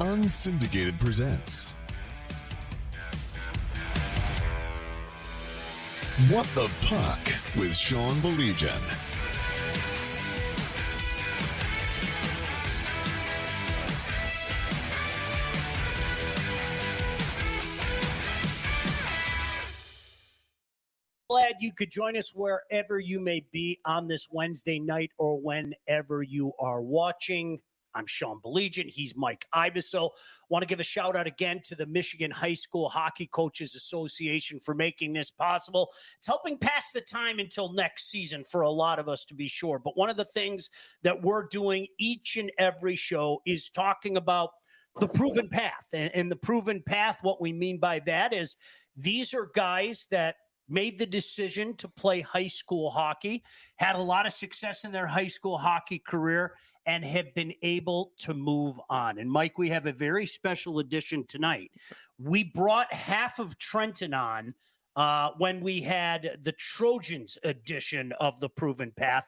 Unsyndicated presents What the Puck with Sean Baligian. Glad you could join us wherever you may be on this Wednesday night or whenever you are watching. I'm Sean Baligian. He's Mike Iavasile. Want to give a shout out again to the Michigan High School Hockey Coaches Association for making this possible. It's helping pass the time until next season for a lot of us, to be sure. But one of the things that we're doing each and every show is talking about the proven path. And the proven path, what we mean by that is these are guys that made the decision to play high school hockey, had a lot of success in their high school hockey career, and have been able to move on. And Mike, we have a very special edition tonight. We brought half of Trenton on when we had the Trojans edition of the Proven Path.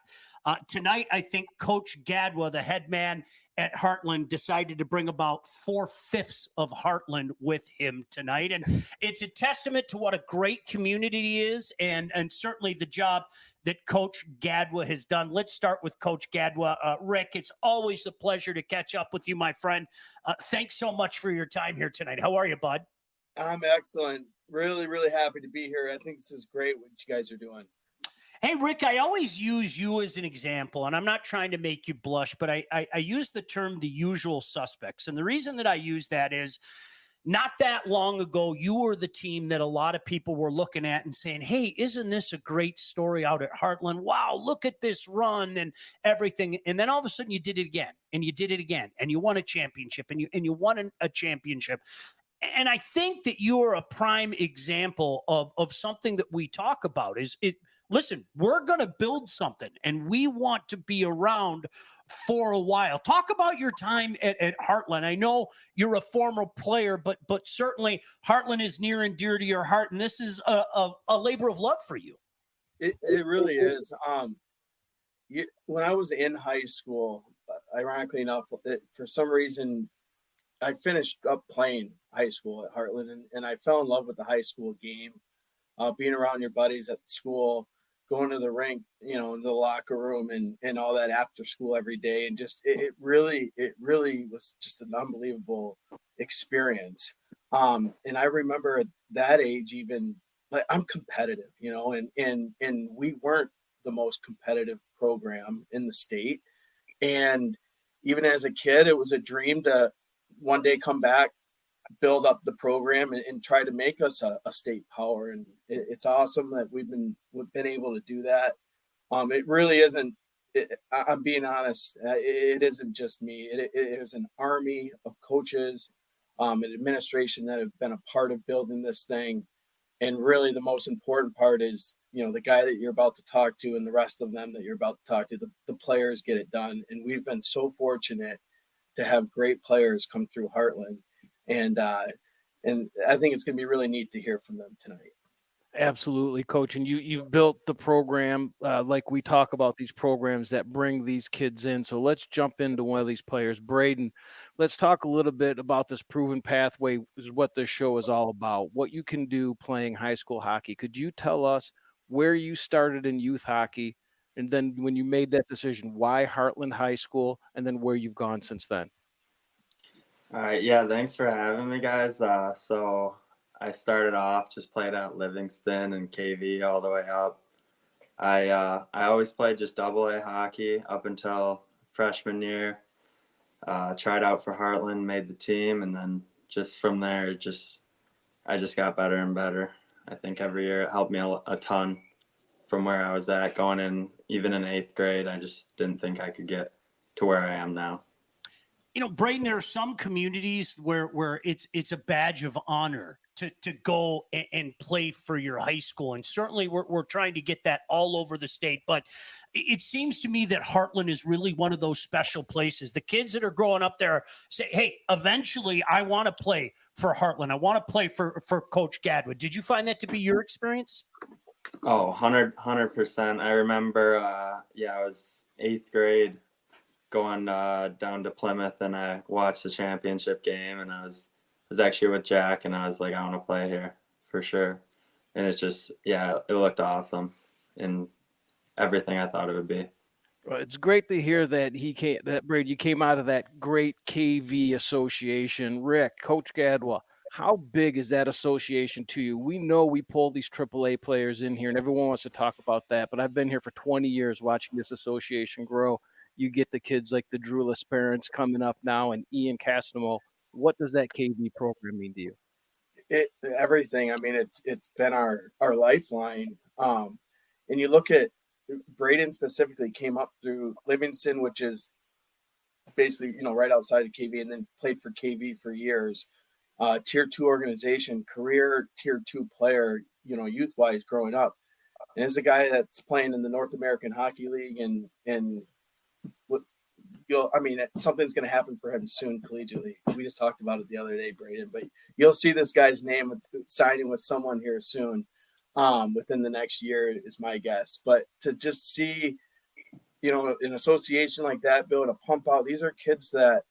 Tonight, I think Coach Gadwa, the head man at Heartland, decided to bring about 4/5 of Heartland with him tonight. And it's a testament to what a great community he is and certainly the job that Coach Gadwa has done. Let's start with Coach Gadwa. Rick, it's always a pleasure to catch up with you, my friend. Thanks so much for your time here tonight. How are you, bud? I'm excellent. Really, really happy to be here. I think this is great what you guys are doing. Hey, Rick, I always use you as an example, and I'm not trying to make you blush, but I use the term the usual suspects. And the reason that I use that is not that long ago, you were the team that a lot of people were looking at and saying, hey, isn't this a great story out at Heartland? Wow, look at this run and everything. And then all of a sudden you did it again, and you did it again, and you won a championship, and you won a championship. And I think that you are a prime example of something that we talk about is it. Listen, we're going to build something, and we want to be around for a while. Talk about your time at Heartland. I know you're a former player, but certainly Heartland is near and dear to your heart, and this is a labor of love for you. It really is. When I was in high school, ironically enough, for some reason, I finished up playing high school at Heartland, and I fell in love with the high school game, being around your buddies at school, going to the rink, in the locker room and all that after school every day. And just, it really was just an unbelievable experience. And I remember at that age, even like I'm competitive, and we weren't the most competitive program in the state. And even as a kid, it was a dream to one day come back, build up the program and try to make us a state power. And it's awesome that we've been able to do that. It really isn't, I'm being honest, it isn't just me. It is an army of coaches, an administration that have been a part of building this thing. And really the most important part is, the guy that you're about to talk to and the rest of them that you're about to talk to, the players get it done. And we've been so fortunate to have great players come through Heartland. And I think it's going to be really neat to hear from them tonight. Absolutely, Coach. And you've built the program like we talk about these programs that bring these kids in. So let's jump into one of these players. Brayden, let's talk a little bit about this proven pathway, is what this show is all about, what you can do playing high school hockey. Could you tell us where you started in youth hockey, and then when you made that decision, why Hartland High School, and then where you've gone since then? All right. Yeah. Thanks for having me, guys. So I started off, just played at Livingston and KV all the way up. I always played just AA hockey up until freshman year. Tried out for Heartland, made the team. And then just from there, I just got better and better. I think every year it helped me a ton from where I was at going in, even in 8th grade. I just didn't think I could get to where I am now. Brayden, there are some communities where it's a badge of honor to go and play for your high school. And certainly we're trying to get that all over the state. But it seems to me that Heartland is really one of those special places. The kids that are growing up there say, hey, eventually I want to play for Heartland. I want to play for Coach Gadwa. Did you find that to be your experience? Oh, 100%. I remember, I was 8th grade going down to Plymouth, and I watched the championship game, and I was actually with Jack, and I was like, I want to play here for sure. And it's just, yeah, it looked awesome and everything I thought it would be. Well, it's great to hear that Brady, you came out of that great KV association. Rick, Coach Gadwa, how big is that association to you? We know we pull these AAA players in here, and everyone wants to talk about that, but I've been here for 20 years watching this association grow. You get the kids like the Drulis parents coming up now and Ian Castanamo. What does that KV program mean to you? Everything. I mean, it's been our lifeline. And you look at Brayden specifically came up through Livingston, which is basically, right outside of KV, and then played for KV for years. Tier 2 organization, career Tier 2 player, youth wise growing up. And as a guy that's playing in the North American Hockey League and something's going to happen for him soon collegiately. We just talked about it the other day, Brayden, but you'll see this guy's name signing with someone here soon. Within the next year is my guess. But to just see, an association like that be able to pump out, these are kids that,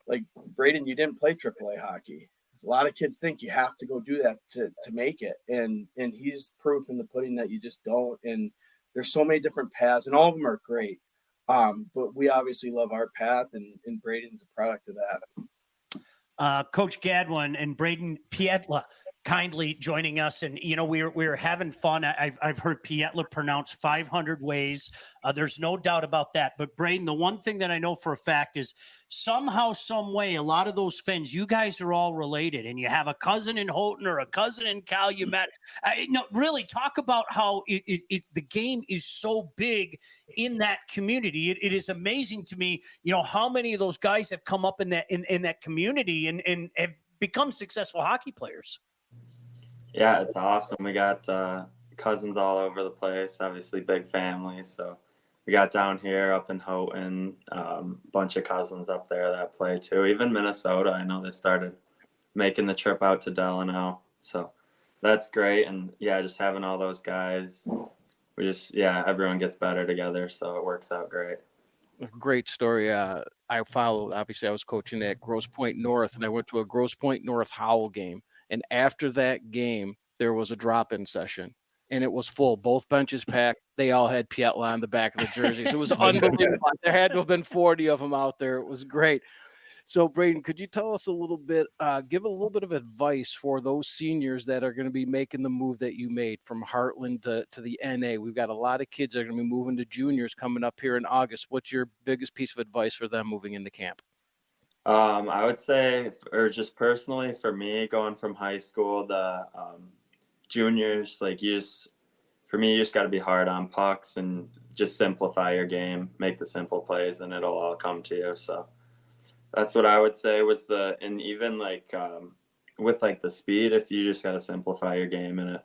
like Brayden, you didn't play AAA hockey. A lot of kids think you have to go do that to make it. And he's proof in the pudding that you just don't. And there's so many different paths, and all of them are great. But we obviously love our path, and Brayden's a product of that. Coach Gadwa and Brayden Pietila kindly joining us, and we're having fun. I've heard Pietila pronounced 500 ways. There's no doubt about that. But Brayden, the one thing that I know for a fact is somehow, some way, a lot of those Finns, you guys are all related, and you have a cousin in Houghton or a cousin in Calumet. Really talk about how the game is so big in that community. It is amazing to me, how many of those guys have come up in that community and have become successful hockey players. Yeah, it's awesome. We got cousins all over the place, obviously big families. So we got down here up in Houghton, bunch of cousins up there that play too. Even Minnesota, I know they started making the trip out to Delano. So that's great. And yeah, just having all those guys, everyone gets better together. So it works out great. Great story. I was coaching at Grosse Pointe North, and I went to a Grosse Pointe North Howell game. And after that game, there was a drop-in session, and it was full. Both benches packed. They all had Pietila on the back of the jerseys. It was unbelievable. There had to have been 40 of them out there. It was great. So, Brayden, could you tell us a little bit, give a little bit of advice for those seniors that are going to be making the move that you made from Heartland to the NA? We've got a lot of kids that are going to be moving to juniors coming up here in August. What's your biggest piece of advice for them moving into camp? I would say, or just personally for me, going from high school to juniors, you just got to be hard on pucks and just simplify your game, make the simple plays, and it'll all come to you. So that's what I would say with the speed, if you just got to simplify your game and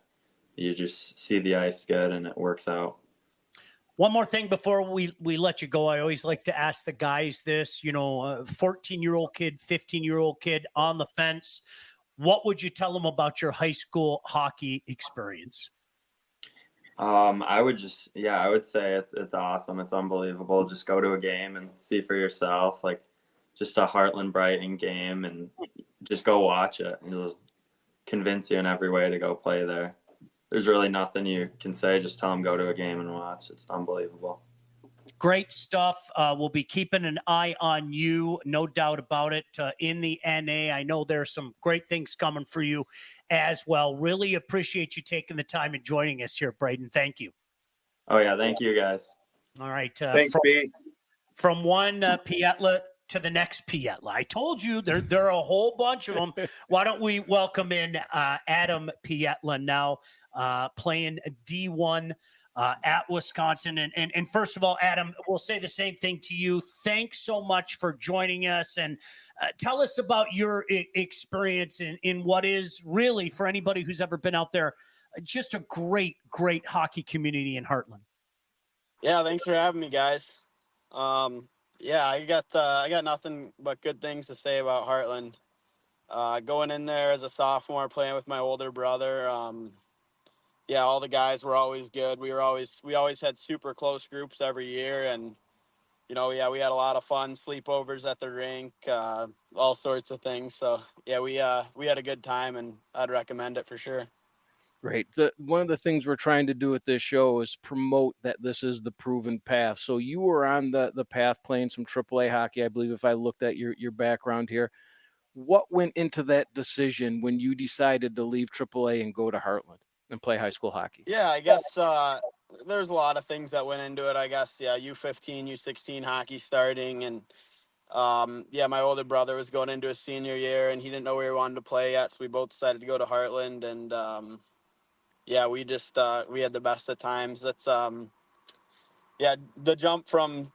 you just see the ice good and it works out. One more thing before we let you go. I always like to ask the guys this, a 14-year-old kid, 15-year-old kid on the fence. What would you tell them about your high school hockey experience? I would say it's awesome. It's unbelievable. Just go to a game and see for yourself, just a Hartland Brighton game, and just go watch it. It'll convince you in every way to go play there. There's really nothing you can say. Just tell them go to a game and watch. It's unbelievable. Great stuff. We'll be keeping an eye on you, no doubt about it, in the NA. I know there's some great things coming for you as well. Really appreciate you taking the time and joining us here, Brayden. Thank you. Oh, yeah. Thank you, guys. All right. Thanks, B. From one Pietila to the next Pietila. I told you there are a whole bunch of them. Why don't we welcome in Adam Pietila now, playing D1 at Wisconsin. And first of all, Adam, we'll say the same thing to you. Thanks so much for joining us, and tell us about your experience in what is really, for anybody who's ever been out there, just a great hockey community in Heartland. Yeah, thanks for having me, guys. I got nothing but good things to say about Heartland. Going in there as a sophomore, playing with my older brother. All the guys were always good. We always had super close groups every year, and yeah, we had a lot of fun, sleepovers at the rink, all sorts of things. So yeah, we had a good time, and I'd recommend it for sure. Right. One of the things we're trying to do with this show is promote that this is the proven path. So you were on the path playing some AAA hockey, I believe, if I looked at your background here. What went into that decision when you decided to leave AAA and go to Heartland and play high school hockey? Yeah, I guess there's a lot of things that went into it. I guess, yeah, U15, U16 hockey starting, and yeah, my older brother was going into his senior year, and he didn't know where he wanted to play yet, so we both decided to go to Heartland, and yeah, we just we had the best of times. That's yeah, the jump from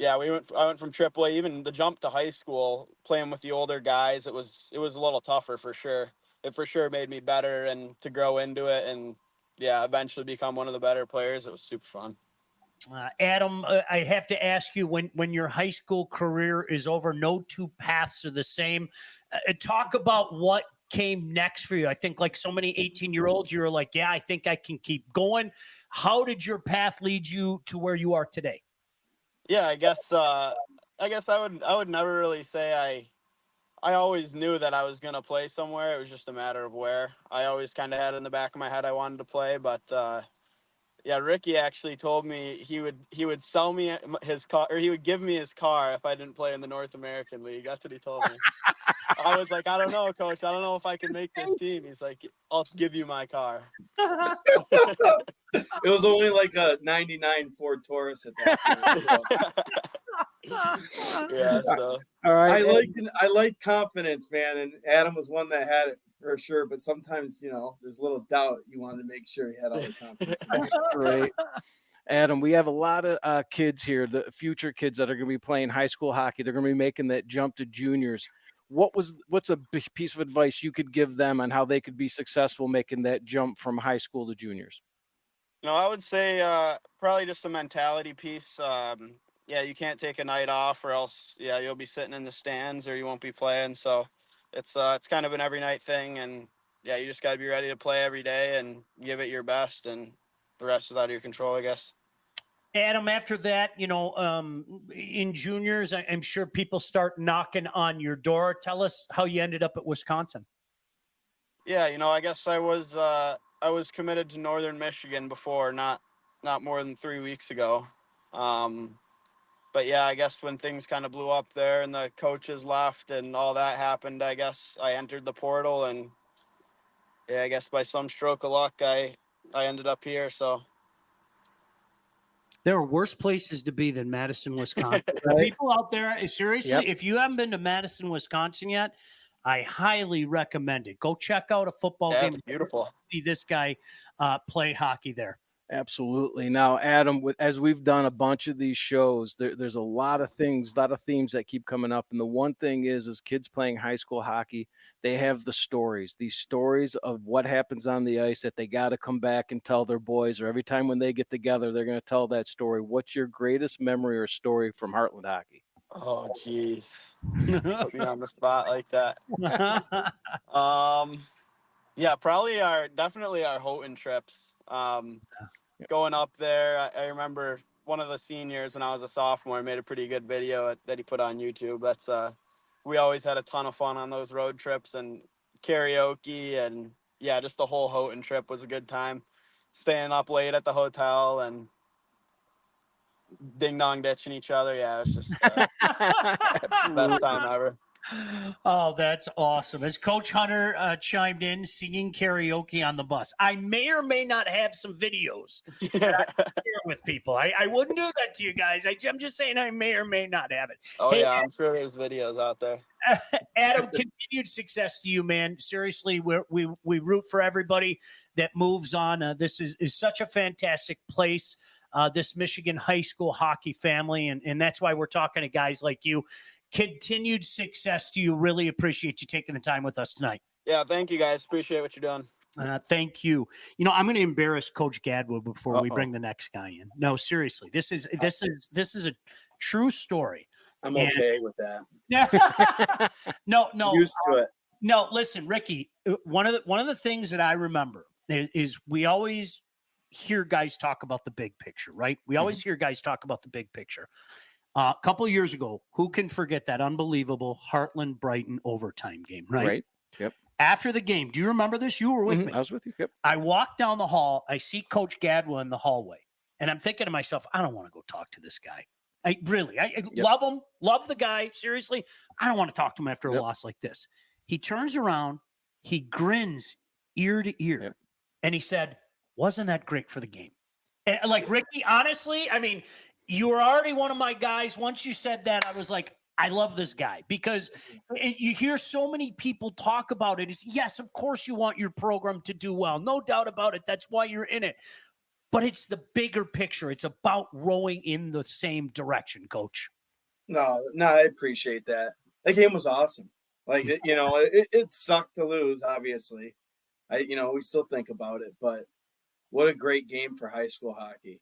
I went from AAA, even the jump to high school, playing with the older guys. It was a little tougher for sure. It for sure made me better and to grow into it, and yeah, eventually become one of the better players. It was super fun. Adam, I have to ask you, when your high school career is over, no two paths are the same. Talk about what came next for you. I think, like so many 18-year-olds, you were like, yeah, I think I can keep going. How did your path lead you to where you are today? Yeah, I guess I would never really say I always knew that I was going to play somewhere. It was just a matter of where. I always kind of had in the back of my head I wanted to play, but yeah, Ricky actually told me he would sell me his car, or he would give me his car if I didn't play in the North American League. That's what he told me. I was like, I don't know, coach. I don't know if I can make this team. He's like, I'll give you my car. It was only like a 99 Ford Taurus at that point. Yeah, so All right. I like confidence, man, and Adam was one that had it for sure. But sometimes, there's a little doubt. You want to make sure he had all the confidence. Great. Adam, we have a lot of kids here, the future kids that are going to be playing high school hockey. They're going to be making that jump to juniors. What's a big piece of advice you could give them on how they could be successful making that jump from high school to juniors? I would say probably just a mentality piece. Yeah, you can't take a night off, or else you'll be sitting in the stands or you won't be playing. So it's kind of an every night thing, and yeah, you just got to be ready to play every day and give it your best, and the rest is out of your control, I guess. Adam, after that, in juniors, I'm sure people start knocking on your door. Tell us how you ended up at Wisconsin. Yeah, I guess I was committed to Northern Michigan before, not more than 3 weeks ago. But yeah, I guess when things kind of blew up there and the coaches left and all that happened, I guess I entered the portal, and yeah, I guess by some stroke of luck, I ended up here. So there are worse places to be than Madison, Wisconsin. Right. People out there, seriously, If you haven't been to Madison, Wisconsin yet, I highly recommend it. Go check out a football game. It's beautiful. See this guy play hockey there. Absolutely. Now, Adam, as we've done a bunch of these shows, there's a lot of themes that keep coming up. And the one thing is kids playing high school hockey, they have these stories of what happens on the ice that they got to come back and tell their boys, or every time when they get together, they're going to tell that story. What's your greatest memory or story from Heartland hockey? Oh, geez. Put me on the spot like that. Yeah, definitely our Houghton trips. Going up there, I remember one of the seniors when I was a sophomore made a pretty good video that he put on YouTube. That's we always had a ton of fun on those road trips, and karaoke, and yeah, just the whole Houghton trip was a good time. Staying up late at the hotel and ding dong ditching each other. Yeah, it was just best time ever. Oh, that's awesome. As Coach Hunter chimed in, singing karaoke on the bus. I may or may not have some videos that I can share with people. I wouldn't do that to you guys. I'm just saying I may or may not have it. Oh, hey, yeah, I'm sure there's videos out there. Adam, continued success to you, man. Seriously, we root for everybody that moves on. This is such a fantastic place, this Michigan high school hockey family, and that's why we're talking to guys like you. Continued success to you. Really appreciate you taking the time with us tonight. Yeah, thank you guys. Appreciate what you're doing. Thank you. I'm going to embarrass Coach Gadwa before we bring the next guy in. No, seriously, this is a true story. I'm okay with that. No, used to it. No, listen, Ricky. One of the things that I remember is we always hear guys talk about the big picture, right? We always hear guys talk about the big picture. A couple years ago, who can forget that unbelievable Hartland Brighton overtime game, right? Right. Yep. After the game, do you remember this? You were with me. I was with you. Yep. I walk down the hall. I see Coach Gadwa in the hallway, and I'm thinking to myself, I don't want to go talk to this guy. I love him, love the guy. Seriously, I don't want to talk to him after a loss like this. He turns around, he grins ear to ear, and he said, "Wasn't that great for the game?" And like, Ricky, honestly, I mean, you were already one of my guys. Once you said that, I was like, I love this guy, because you hear so many people talk about it. It's, yes, of course you want your program to do well. No doubt about it. That's why you're in it. But it's the bigger picture. It's about rowing in the same direction, Coach. No, I appreciate that. That game was awesome. Like, it sucked to lose, obviously. We still think about it, but what a great game for high school hockey.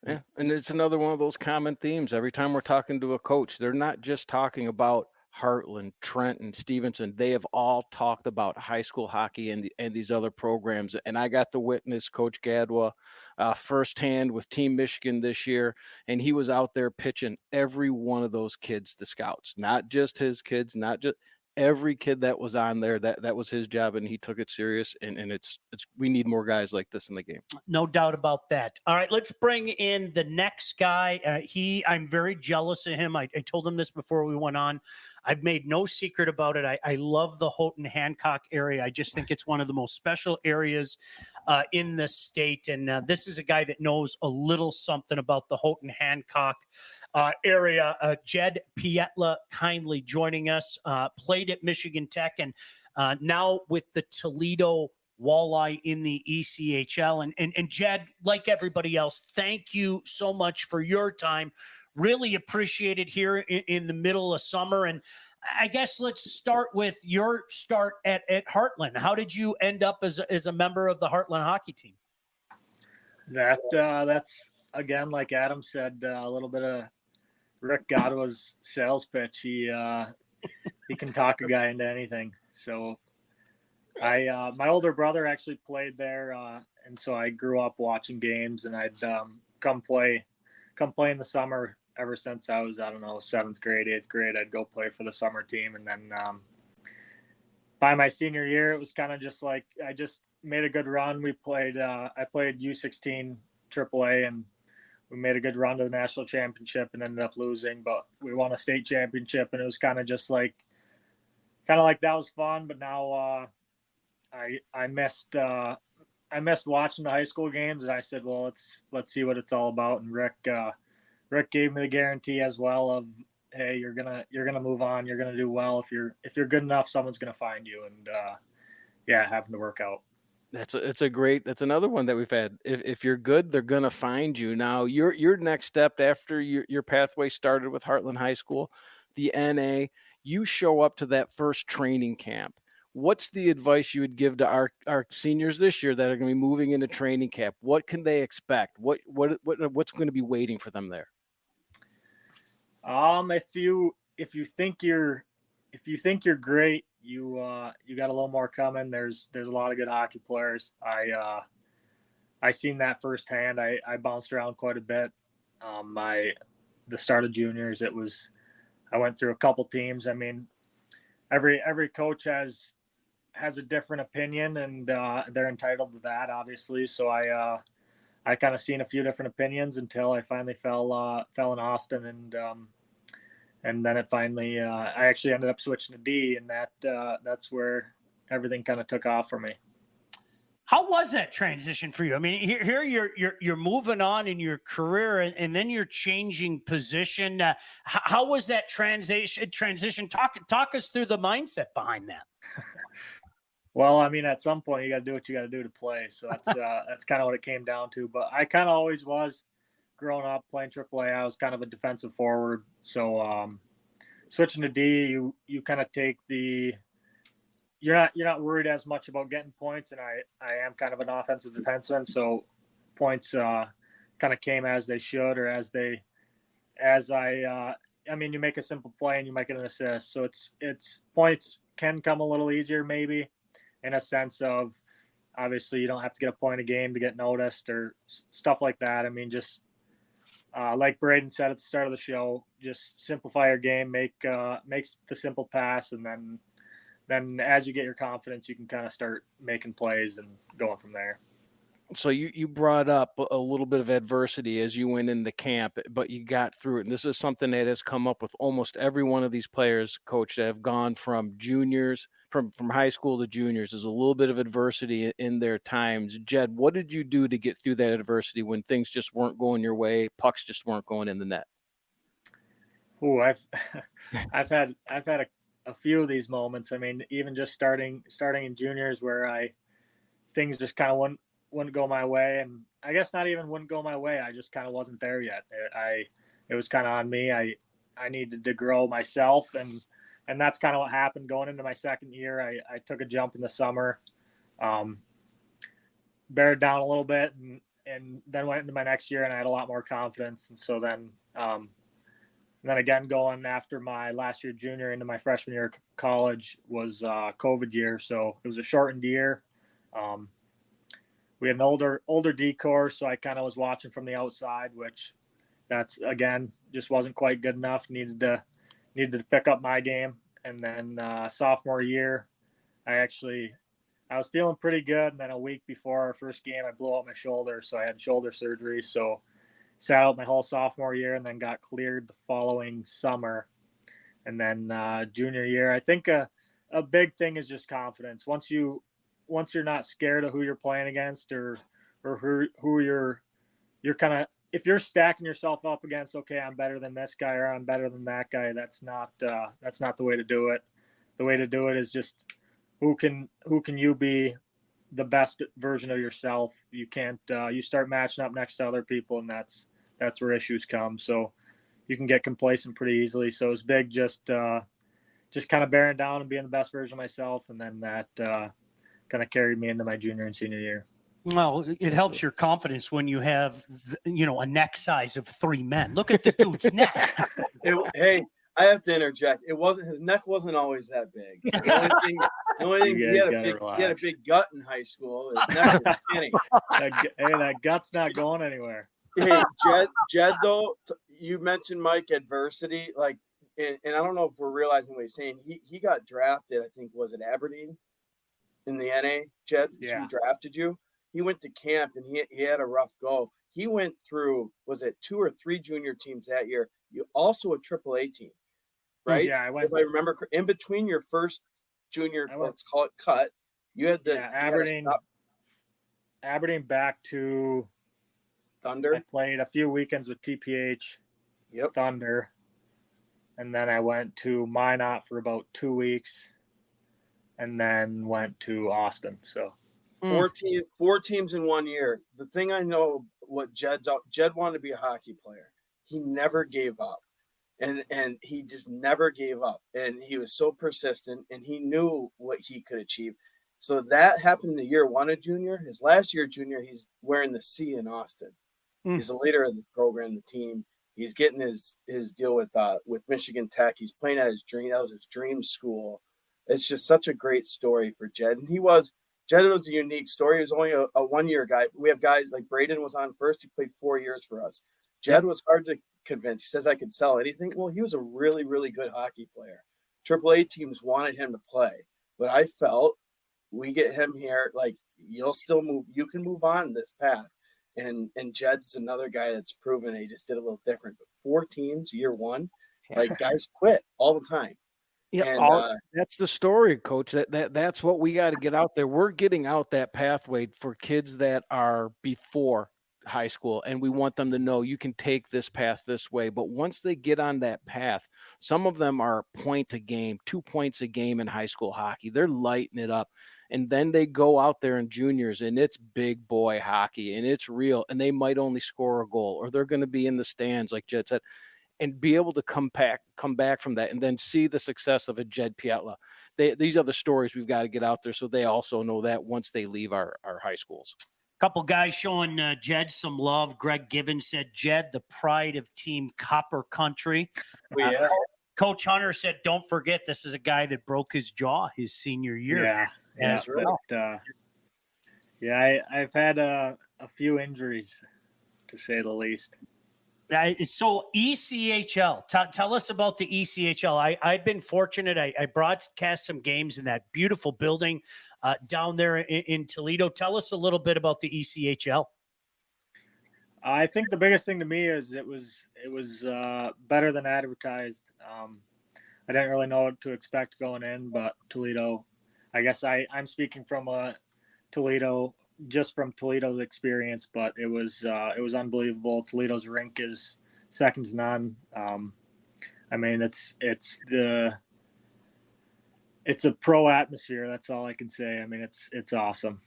Yeah, and it's another one of those common themes. Every time we're talking to a coach, they're not just talking about Hartland, Trenton, Stevenson. They have all talked about high school hockey and these other programs. And I got to witness Coach Gadwa firsthand with Team Michigan this year, and he was out there pitching every one of those kids to scouts, not just his kids, not just every kid that was on there. That was his job, and he took it serious. And it's we need more guys like this in the game. No doubt about that. All right, let's bring in the next guy. I'm very jealous of him. I told him this before we went on. I've made no secret about it. I love the Houghton Hancock area. I just think it's one of the most special areas in the state. And this is a guy that knows a little something about the Houghton Hancock area. Jed Pietila kindly joining us, played at Michigan Tech, and now with the Toledo Walleye in the ECHL. And Jed, like everybody else, thank you so much for your time. Really appreciate it here in the middle of summer. And I guess let's start with your start at Heartland. How did you end up as a member of the Hartland hockey team? That's again, like Adam said, a little bit of Rick Gadwa's sales pitch. He can talk a guy into anything. So my older brother actually played there, and so I grew up watching games, and I'd come play in the summer. Ever since I was, 7th grade, 8th grade, I'd go play for the summer team. And then by my senior year, it was kind of just like I just made a good run. I played U16 AAA, and we made a good run to the national championship and ended up losing. But we won a state championship, and it was kind of like that was fun. But now I missed watching the high school games, and I said, well, let's see what it's all about. And Rick gave me the guarantee as well of, hey, you're gonna move on, you're gonna do well. If you're good enough, someone's gonna find you. And having to work out. That's another one that we've had. If you're good, they're gonna find you. Now your next step after your pathway started with Hartland High School, the NA, you show up to that first training camp. What's the advice you would give to our seniors this year that are going to be moving into training camp? What can they expect? What's going to be waiting for them there? If you think you're great, you got a little more coming. There's a lot of good hockey players. I seen that firsthand. I bounced around quite a bit. The start of juniors, I went through a couple teams. I mean, every coach has a different opinion, and they're entitled to that, obviously. So I kind of seen a few different opinions until I finally fell in Austin, and then it finally I actually ended up switching to D, and that's where everything kind of took off for me. How was that transition for you? I mean, here you're moving on in your career, and then you're changing position. How was that transition? Talk us through the mindset behind that. Well, I mean, at some point you got to do what you got to do to play. So that's kind of what it came down to. But I kind of always was, growing up playing AAA. I was kind of a defensive forward. So switching to D, you kind of take you're not worried as much about getting points, and I am kind of an offensive defenseman, so points kind of came as they should, or you make a simple play and you might get an assist. So it's points can come a little easier maybe, in a sense of, obviously you don't have to get a point a game to get noticed or stuff like that. I mean, just like Brayden said at the start of the show, just simplify your game, makes the simple pass, and then as you get your confidence, you can kind of start making plays and going from there. So you brought up a little bit of adversity as you went into camp, but you got through it. And this is something that has come up with almost every one of these players, coach, that have gone from juniors, from high school to juniors. There's a little bit of adversity in their times. Jed, what did you do to get through that adversity when things just weren't going your way, pucks just weren't going in the net? Oh, I've had a few of these moments. I mean, even just starting in juniors where things just kind of wouldn't go my way, and I guess not even wouldn't go my way. I just kind of wasn't there yet. It was kind of on me. I needed to grow myself, and that's kind of what happened going into my second year. I took a jump in the summer, bared down a little bit, and then went into my next year and I had a lot more confidence. And so then again, going after my last year junior into my freshman year of college was COVID year. So it was a shortened year. We had an older decor, so I kind of was watching from the outside, which that's, again, just wasn't quite good enough. Needed to pick up my game. And then sophomore year, I was feeling pretty good. And then a week before our first game, I blew out my shoulder. So I had shoulder surgery. So sat out my whole sophomore year and then got cleared the following summer. And then junior year, I think a big thing is just confidence. Once you're not scared of who you're playing against or who you're kind of, if you're stacking yourself up against, okay, I'm better than this guy or I'm better than that guy, that's not the way to do it. The way to do it is just who can you be the best version of yourself. You can't you start matching up next to other people, and that's where issues come. So you can get complacent pretty easily. So it's big just kind of bearing down and being the best version of myself, and then that kind of carried me into my junior and senior year. Well, it helps your confidence when you have, a neck size of 3 men. Look at the dude's neck. Hey, I have to interject. His neck wasn't always that big. The only thing he had a big gut in high school. His neck was skinny. That gut's not going anywhere. Hey, Jed, though, you mentioned Mike adversity, and I don't know if we're realizing what he's saying. He got drafted. I think was it Aberdeen in the NA. Jed, yeah. Who drafted you? He went to camp and he had a rough go. He went through, was it 2 or 3 junior teams that year? You also a AAA team, right? Yeah, if I remember, in between your first junior, let's call it cut, you had Aberdeen back to Thunder. I played a few weekends with TPH, Thunder, and then I went to Minot for about 2 weeks, and then went to Austin. So 4 teams in 1 year. The thing I know, what Jed wanted to be a hockey player. He never gave up, and he just never gave up. And he was so persistent, and he knew what he could achieve. So that happened in year 1 of junior. His last year junior, he's wearing the C in Austin. He's a leader of the program, the team. He's getting his deal with Michigan Tech. He's playing at his dream. That was his dream school. It's just such a great story for Jed, and Jed was a unique story. He was only a 1-year guy. We have guys like Brayden was on first. He played 4 years for us. Jed was hard to convince. He says, I could sell anything. Well, he was a really, really good hockey player. AAA teams wanted him to play. But I felt we get him here, you'll still move. You can move on this path. And Jed's another guy that's proven he just did a little different. But 4 teams, year 1, guys quit all the time. Yeah, and, that's the story, Coach. That's what we got to get out there. We're getting out that pathway for kids that are before high school, and we want them to know you can take this path this way. But once they get on that path, some of them are point a game, 2 points a game in high school hockey. They're lighting it up. And then they go out there in juniors, and it's big boy hockey, and it's real, and they might only score a goal, or they're going to be in the stands, like Jed said, and be able to come back from that and then see the success of a Jed Pietila. These are the stories we've got to get out there so they also know that once they leave our high schools. Couple guys showing Jed some love. Greg Givens said, Jed, the pride of Team Copper Country. Coach Hunter said, don't forget, this is a guy that broke his jaw his senior year. Yeah, as well. I've had a few injuries, to say the least. So ECHL, tell us about the ECHL. I've been fortunate. I broadcast some games in that beautiful building down there in Toledo. Tell us a little bit about the ECHL. I think the biggest thing to me is it was better than advertised. I didn't really know what to expect going in, but Toledo, I guess I'm speaking from Toledo's experience, but it was unbelievable. Toledo's rink is second to none. I mean, it's a pro atmosphere. That's all I can say. I mean, it's awesome.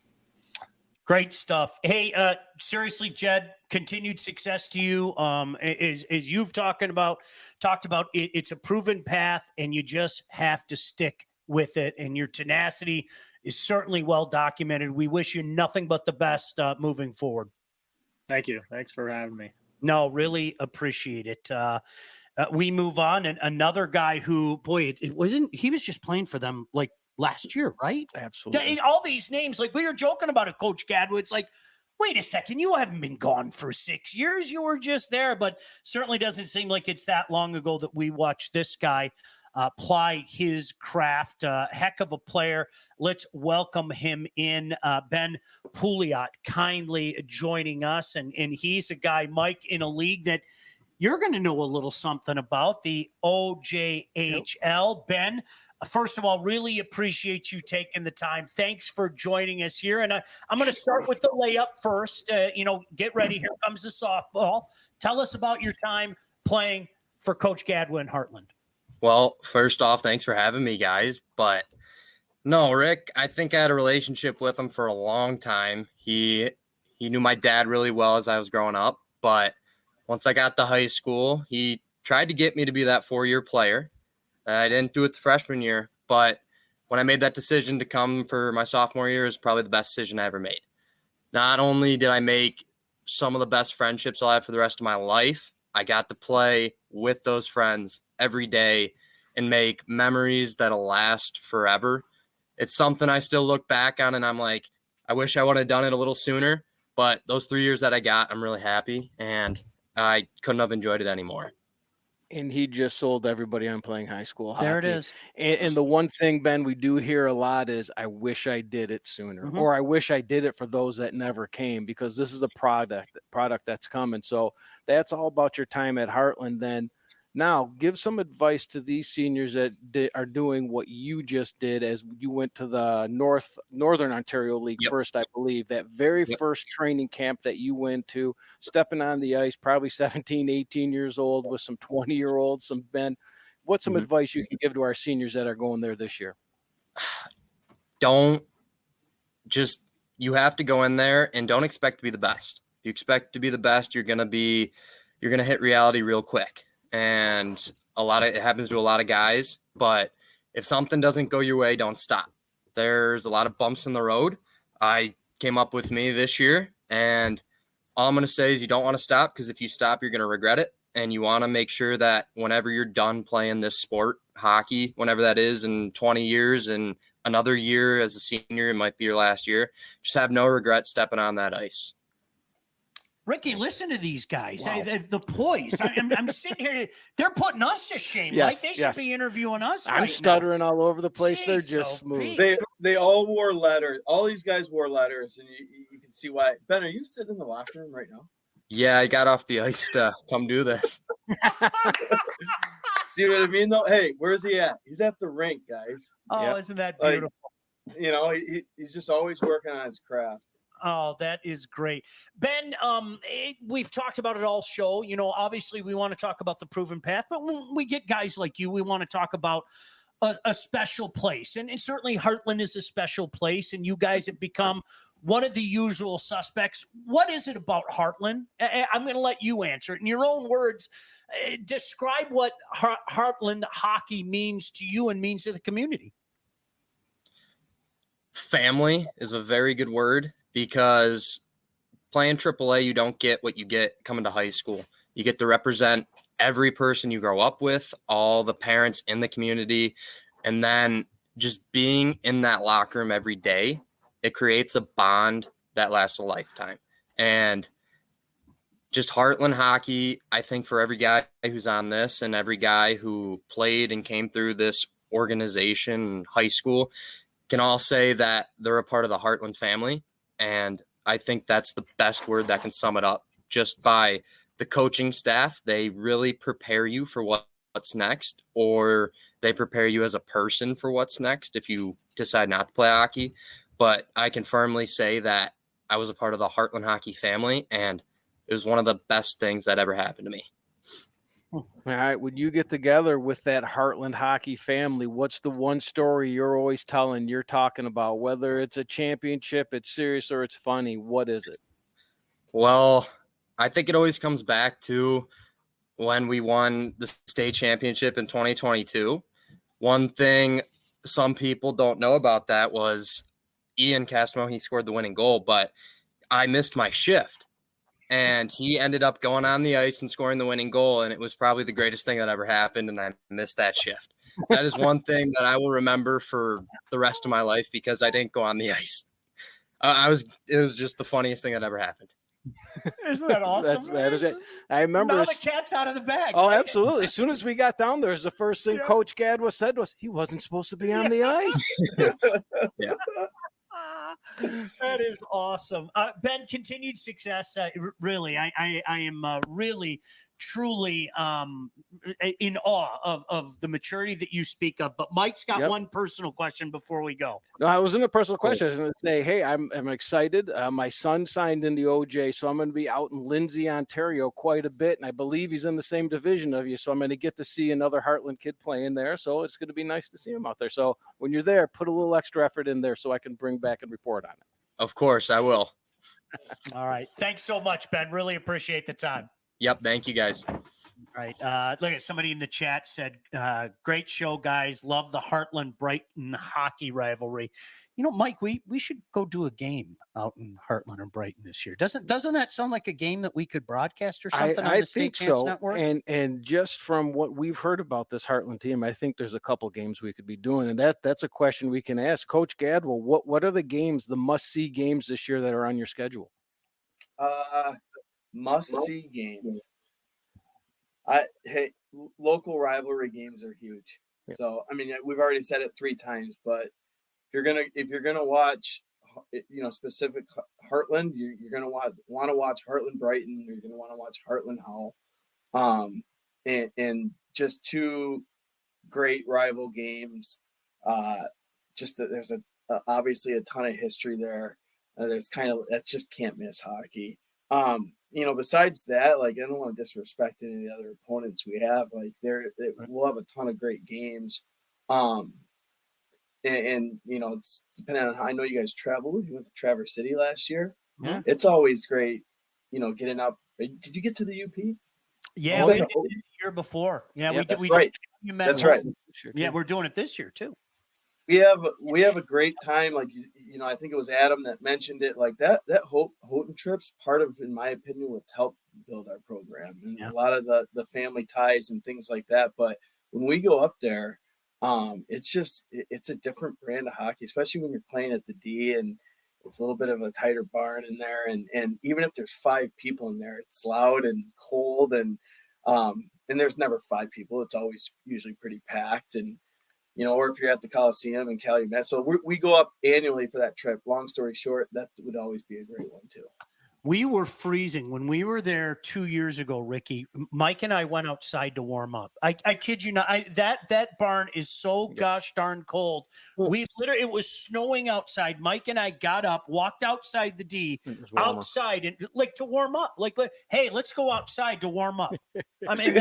Great stuff. Hey, seriously, Jed, continued success to you. As you've talked about, it's a proven path, and you just have to stick with it. And your tenacity is certainly well documented. We wish you nothing but the best moving forward. Thank you. Thanks for having me. No, really appreciate it. We move on, and another guy who, boy, it wasn't. He was just playing for them like last year, right? Absolutely. All these names, like we were joking about it, Coach Gadwa. It's like, wait a second, you haven't been gone for 6 years. You were just there, but certainly doesn't seem like it's that long ago that we watched this guy ply his craft. Heck of a player. Let's welcome him in. Ben Pouliot kindly joining us, and he's a guy, Mike, in a league that you're going to know a little something about, the OJHL. Yep. Ben, first of all, really appreciate you taking the time. Thanks for joining us here. And I'm going to start with the layup first. Get ready. Here comes the softball. Tell us about your time playing for Coach Gadwa in Heartland. Well, first off, thanks for having me, guys. But no, Rick, I think I had a relationship with him for a long time. He knew my dad really well as I was growing up. But once I got to high school, he tried to get me to be that 4-year player. I didn't do it the freshman year, but when I made that decision to come for my sophomore year, it was probably the best decision I ever made. Not only did I make some of the best friendships I'll have for the rest of my life, I got to play with those friends every day and make memories that'll last forever. It's something I still look back on and I'm like, I wish I would have done it a little sooner, but those 3 years that I got, I'm really happy and I couldn't have enjoyed it anymore. And he just sold everybody on playing high school hockey. There it is. And the one thing, Ben, we do hear a lot is, I wish I did it sooner, or I wish I did it for those that never came, because this is a product that's coming. So that's all about your time at Heartland. Then now give some advice to these seniors that are doing what you just did, as you went to the Northern Ontario League first, I believe, that very first training camp that you went to, stepping on the ice, probably 17, 18 years old with some 20-year-olds, some Ben. What's some advice you can give to our seniors that are going there this year? You have to go in there and don't expect to be the best. If you expect to be the best, you're going to hit reality real quick. And it happens to a lot of guys, but if something doesn't go your way, don't stop. There's a lot of bumps in the road. I came up with me this year, and all I'm going to say is you don't want to stop, because if you stop, you're going to regret it. And you want to make sure that whenever you're done playing this sport, hockey, whenever that is, in 20 years and another year as a senior, it might be your last year, just have no regret stepping on that ice. Ricky, listen to these guys. Wow. The poise. I'm sitting here. They're putting us to shame. Yes, right? They should be interviewing us. I'm right stuttering all over the place. Jeez, They're just so smooth. They all wore letters. All these guys wore letters, and you can see why. Ben, are you sitting in the locker room right now? Yeah, I got off the ice to come do this. See what I mean, though? Hey, where's he at? He's at the rink, guys. Oh, isn't that beautiful? He's just always working on his craft. Oh, that is great. Ben, we've talked about it all show. Obviously we want to talk about the proven path, but when we get guys like you, we want to talk about a special place. And certainly Heartland is a special place, and you guys have become one of the usual suspects. What is it about Heartland? I'm going to let you answer it in your own words. Describe what Hartland hockey means to you and means to the community. Family is a very good word, because playing AAA, you don't get what you get coming to high school. You get to represent every person you grow up with, all the parents in the community, and then just being in that locker room every day, it creates a bond that lasts a lifetime. And just Heartland Hockey, I think for every guy who's on this and every guy who played and came through this organization, high school, can all say that they're a part of the Heartland family. And I think that's the best word that can sum it up. Just by the coaching staff, they really prepare you for what's next, or they prepare you as a person for what's next if you decide not to play hockey. But I can firmly say that I was a part of the Heartland Hockey family, and it was one of the best things that ever happened to me. All right. When you get together with that Hartland Hockey family, what's the one story you're always telling, you're talking about, whether it's a championship, it's serious, or it's funny? What is it? Well, I think it always comes back to when we won the state championship in 2022. One thing some people don't know about that was Ian Castmo, he scored the winning goal, but I missed my shift. And he ended up going on the ice and scoring the winning goal, and it was probably the greatest thing that ever happened, and I missed that shift. That is one thing that I will remember for the rest of my life because I didn't go on the ice. It was just the funniest thing that ever happened. Isn't that awesome? That is it. I remember. Now the cat's out of the bag. Oh, right? absolutely. As soon as we got down there, the first thing Coach Gadwa said was, he wasn't supposed to be on the ice. Yeah. That is awesome. Ben, continued success. Really, I am really, truly in awe of the maturity that you speak of. But Mike's got one personal question before we go. No, I was in a personal question. I was going to say, hey, I'm excited. My son signed in the OJ, so I'm going to be out in Lindsay, Ontario quite a bit. And I believe he's in the same division of you. So I'm going to get to see another Heartland kid playing there. So it's going to be nice to see him out there. So when you're there, put a little extra effort in there so I can bring back and report on it. Of course, I will. All right. Thanks so much, Ben. Really appreciate the time. Yep. Thank you, guys. All right. Look at somebody in the chat said, great show, guys. Love the Heartland Brighton hockey rivalry. You know, Mike, we should go do a game out in Heartland and Brighton this year. Doesn't that sound like a game that we could broadcast or something on the State Champs Network? And just from what we've heard about this Heartland team, I think there's a couple games we could be doing. And that's a question we can ask Coach Gadwa. What are the games, the must-see games this year that are on your schedule? Must-see games. Hey, local rivalry games are huge. Yeah. So, I mean, we've already said it 3 times, but if you're gonna watch, specific Heartland, you're gonna want to watch Heartland Brighton. You're gonna want to watch Hartland Howe, and just 2 great rival games. There's obviously a ton of history there. There's that's just can't miss hockey. Besides that, like, I don't want to disrespect any of the other opponents we have. Like, we'll have a ton of great games. It's depending on how, I know you guys traveled. You went to Traverse City last year. Yeah. It's always great, getting up. Did you get to the UP? Yeah, we did it the year before. Yeah, we did. That's right. You met That's right. Yeah, we're doing it this year too. We have a great time. Like, I think it was Adam that mentioned it. Like that Houghton trip's part of, in my opinion, what's helped build our program and a lot of the family ties and things like that. But when we go up there, it's a different brand of hockey, especially when you're playing at the D and it's a little bit of a tighter barn in there. And even if there's 5 people in there, it's loud and cold and there's never 5 people. It's always usually pretty packed or if you're at the Coliseum in Calumet. So we go up annually for that trip. Long story short, that would always be a great one too. We were freezing when we were there 2 years ago, Ricky. Mike and I went outside to warm up. I kid you not. That barn is so gosh darn cold. It was snowing outside. Mike and I got up, walked outside the D, outside and to warm up. Hey, let's go outside to warm up. I mean,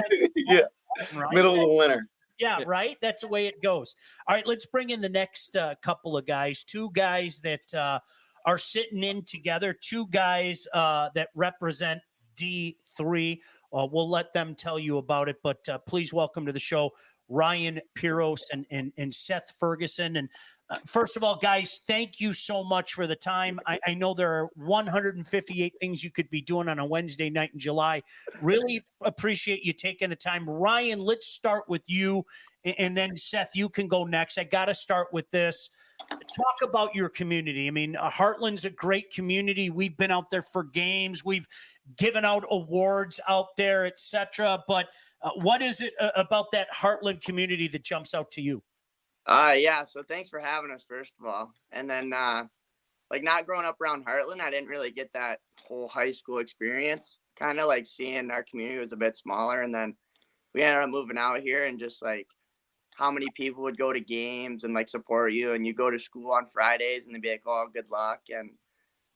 right? Middle of the winter. Yeah, right. That's the way it goes. All right, let's bring in the next couple of guys. 2 guys that are sitting in together. 2 guys that represent D3. We'll let them tell you about it, but please welcome to the show Ryan Piros and Seth Ferguson. And first of all, guys, thank you so much for the time. I know there are 158 things you could be doing on a Wednesday night in July. Really appreciate you taking the time. Ryan, let's start with you, and then Seth, you can go next. I got to start with this. Talk about your community. I mean, Heartland's a great community. We've been out there for games. We've giving out awards out there, etc. But what is it about that Heartland community that jumps out to you? Yeah. So thanks for having us, first of all. And then, like, not growing up around Heartland, I didn't really get that whole high school experience. Kind of like seeing our community was a bit smaller, and then we ended up moving out here, and just like how many people would go to games and like support you, and you go to school on Fridays and they'd be like, "Oh, good luck," and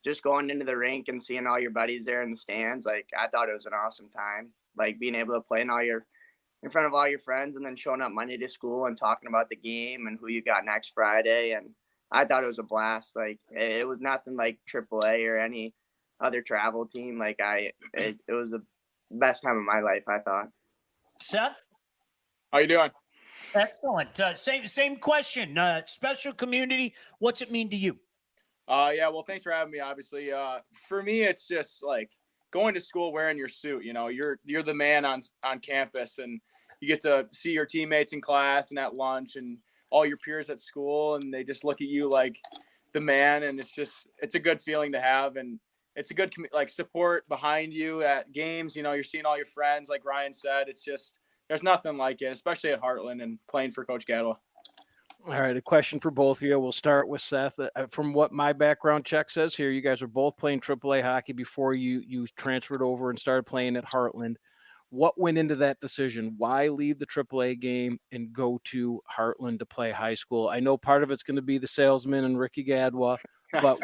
just going into the rink and seeing all your buddies there in the stands, like I thought it was an awesome time. Like being able to play in front of all your friends, and then showing up Monday to school and talking about the game and who you got next Friday. And I thought it was a blast. Like it was nothing like AAA or any other travel team. Like it was the best time of my life, I thought. Seth? How you doing? Excellent. Same question. Special community. What's it mean to you? Yeah, well, thanks for having me. Obviously, for me, it's just like going to school wearing your suit. You know, you're the man on campus, and you get to see your teammates in class and at lunch, and all your peers at school, and they just look at you like the man, and it's a good feeling to have, and it's a good like support behind you at games. You know, you're seeing all your friends, like Ryan said. It's just there's nothing like it, especially at Heartland and playing for Coach Gadwa. All right, a question for both of you. We'll start with Seth. From what my background check says here, you guys were both playing AAA hockey before you transferred over and started playing at Heartland. What went into that decision? Why leave the AAA game and go to Heartland to play high school? I know part of it's going to be the salesman and Ricky Gadwa, but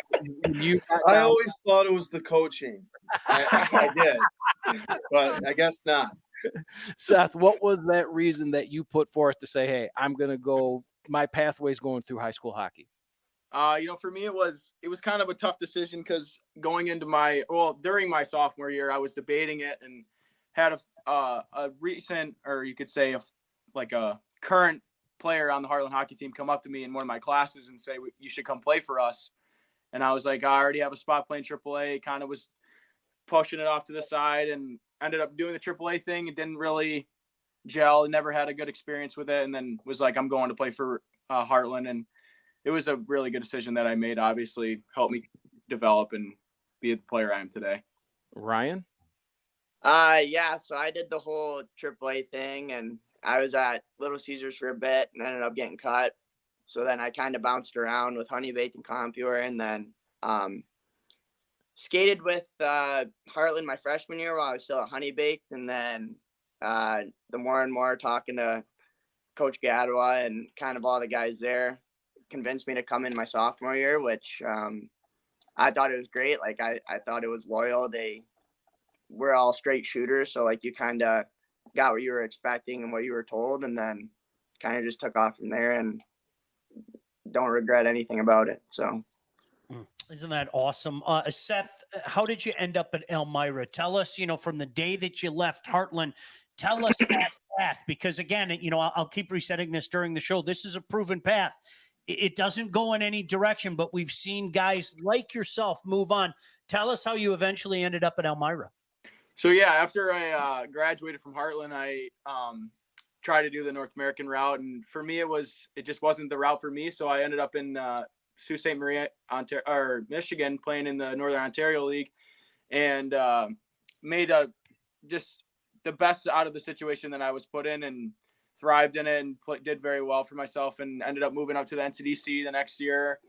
I always thought it was the coaching. I did, but I guess not. Seth, what was that reason that you put forth to say, hey, I'm going to go, my pathway's going through high school hockey? For me, it was kind of a tough decision because going into during my sophomore year, I was debating it and had a recent, or you could say a current player on the Hartland hockey team come up to me in one of my classes and say, you should come play for us. And I was like, I already have a spot playing AAA, kind of was pushing it off to the side, and ended up doing the AAA thing. It didn't really gel, never had a good experience with it. And then was like, I'm going to play for Heartland. And it was a really good decision that I made, obviously helped me develop and be the player I am today. Ryan? Yeah, so I did the whole AAA thing, and I was at Little Caesars for a bit and ended up getting cut. So then I kind of bounced around with Honey Baked and Compure, and then skated with Heartland my freshman year while I was still at Honey Baked. And then the more and more talking to Coach Gadwa and kind of all the guys there convinced me to come in my sophomore year, which I thought it was great. Like I thought it was loyal. We're all straight shooters, so like you kind of got what you were expecting and what you were told, and then kind of just took off from there and don't regret anything about it. So isn't that awesome? Seth, how did you end up at Elmira? Tell us, from the day that you left Heartland, tell us that path, because again, I'll keep resetting this during the show. This is a proven path. It doesn't go in any direction, but we've seen guys like yourself move on. Tell us how you eventually ended up at Elmira. So yeah, after I graduated from Heartland, I tried to do the North American route, and for me, it just wasn't the route for me. So I ended up in Sault Ste. Marie, Michigan, playing in the Northern Ontario League, and made just the best out of the situation that I was put in, and thrived in it, and did very well for myself, and ended up moving up to the NCDC the next year,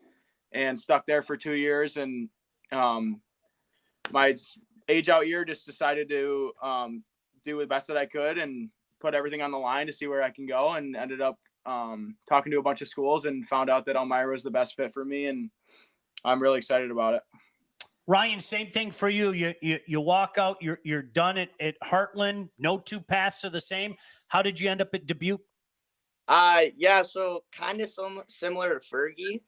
and stuck there for 2 years. And my age out year, just decided to do the best that I could and put everything on the line to see where I can go, and ended up talking to a bunch of schools and found out that Elmira was the best fit for me, and I'm really excited about it. Ryan, same thing for you. You walk out, you're done at Heartland. No two paths are the same. How did you end up at Dubuque? Yeah, so kind of similar to Fergie.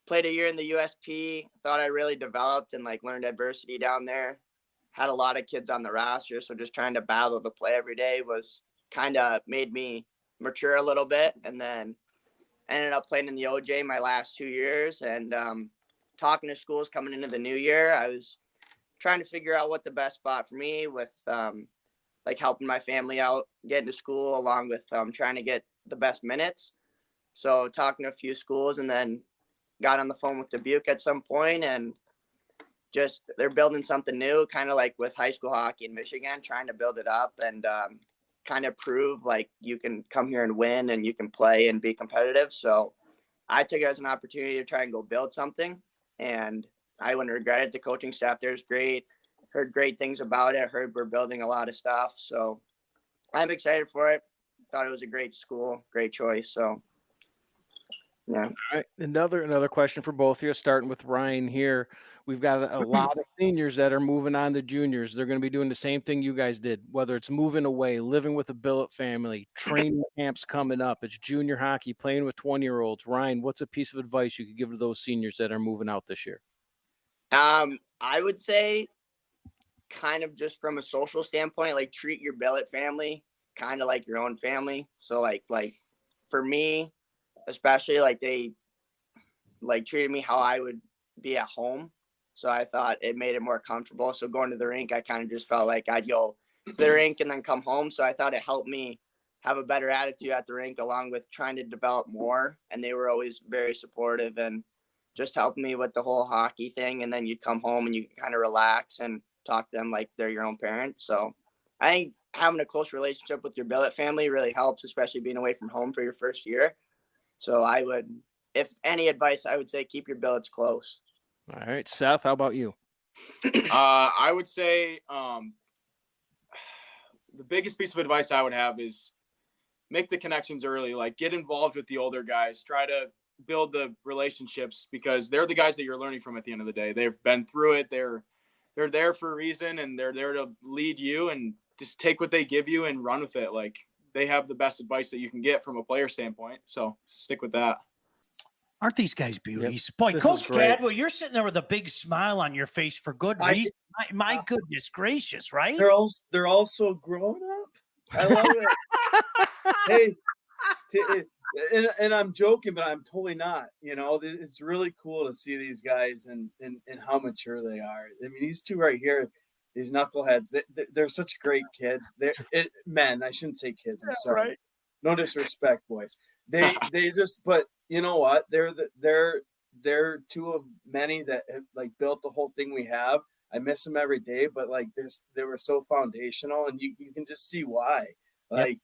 Played a year in the USP. Thought I really developed and like learned adversity down there. Had a lot of kids on the roster, so just trying to battle to play every day was kind of made me mature a little bit. And then ended up playing in the OJ my last 2 years, and talking to schools coming into the new year. I was trying to figure out what the best spot for me with like helping my family out, getting to school, along with trying to get the best minutes. So talking to a few schools, and then got on the phone with Dubuque at some point, and just they're building something new, kind of like with high school hockey in Michigan, trying to build it up and kind of prove like you can come here and win and you can play and be competitive. So I took it as an opportunity to try and go build something, and I wouldn't regret it. The coaching staff there is great. Heard great things about it. Heard we're building a lot of stuff. So I'm excited for it. Thought it was a great school, great choice. So yeah. All right. Another question for both of you, starting with Ryan here. We've got a lot of seniors that are moving on to juniors. They're going to be doing the same thing you guys did, whether it's moving away, living with a billet family, training camps coming up. It's junior hockey, playing with 20-year-olds. Ryan, what's a piece of advice you could give to those seniors that are moving out this year? I would say kind of just from a social standpoint, like treat your billet family kind of like your own family. So like for me, especially like they like treated me how I would be at home. So I thought it made it more comfortable. So going to the rink, I kind of just felt like I'd go to the rink and then come home. So I thought it helped me have a better attitude at the rink along with trying to develop more. And they were always very supportive and just helping me with the whole hockey thing. And then you'd come home and you kind of relax and talk to them like they're your own parents. So I think having a close relationship with your billet family really helps, especially being away from home for your first year. So I would, if any advice, I would say keep your billets close. All right, Seth, how about you? I would say the biggest piece of advice I would have is make the connections early, like get involved with the older guys, try to build the relationships because they're the guys that you're learning from at the end of the day. They've been through it. They're there for a reason and they're there to lead you and just take what they give you and run with it. Like they have the best advice that you can get from a player standpoint. So stick with that. Aren't these guys beauties? Yep. Boy, This Coach is great. Gadwa, you're sitting there with a big smile on your face for good reason. My goodness gracious, right? They're also grown up. I love it. Hey, and I'm joking, but I'm totally not. You know, it's really cool to see these guys and how mature they are. I mean, these two right here, these knuckleheads, they're such great kids. Men, I shouldn't say kids. I'm sorry. Right. No disrespect, boys. They just, but you know what? They're two of many that have like built the whole thing we have. I miss them every day, but like they were so foundational, and you can just see why. Like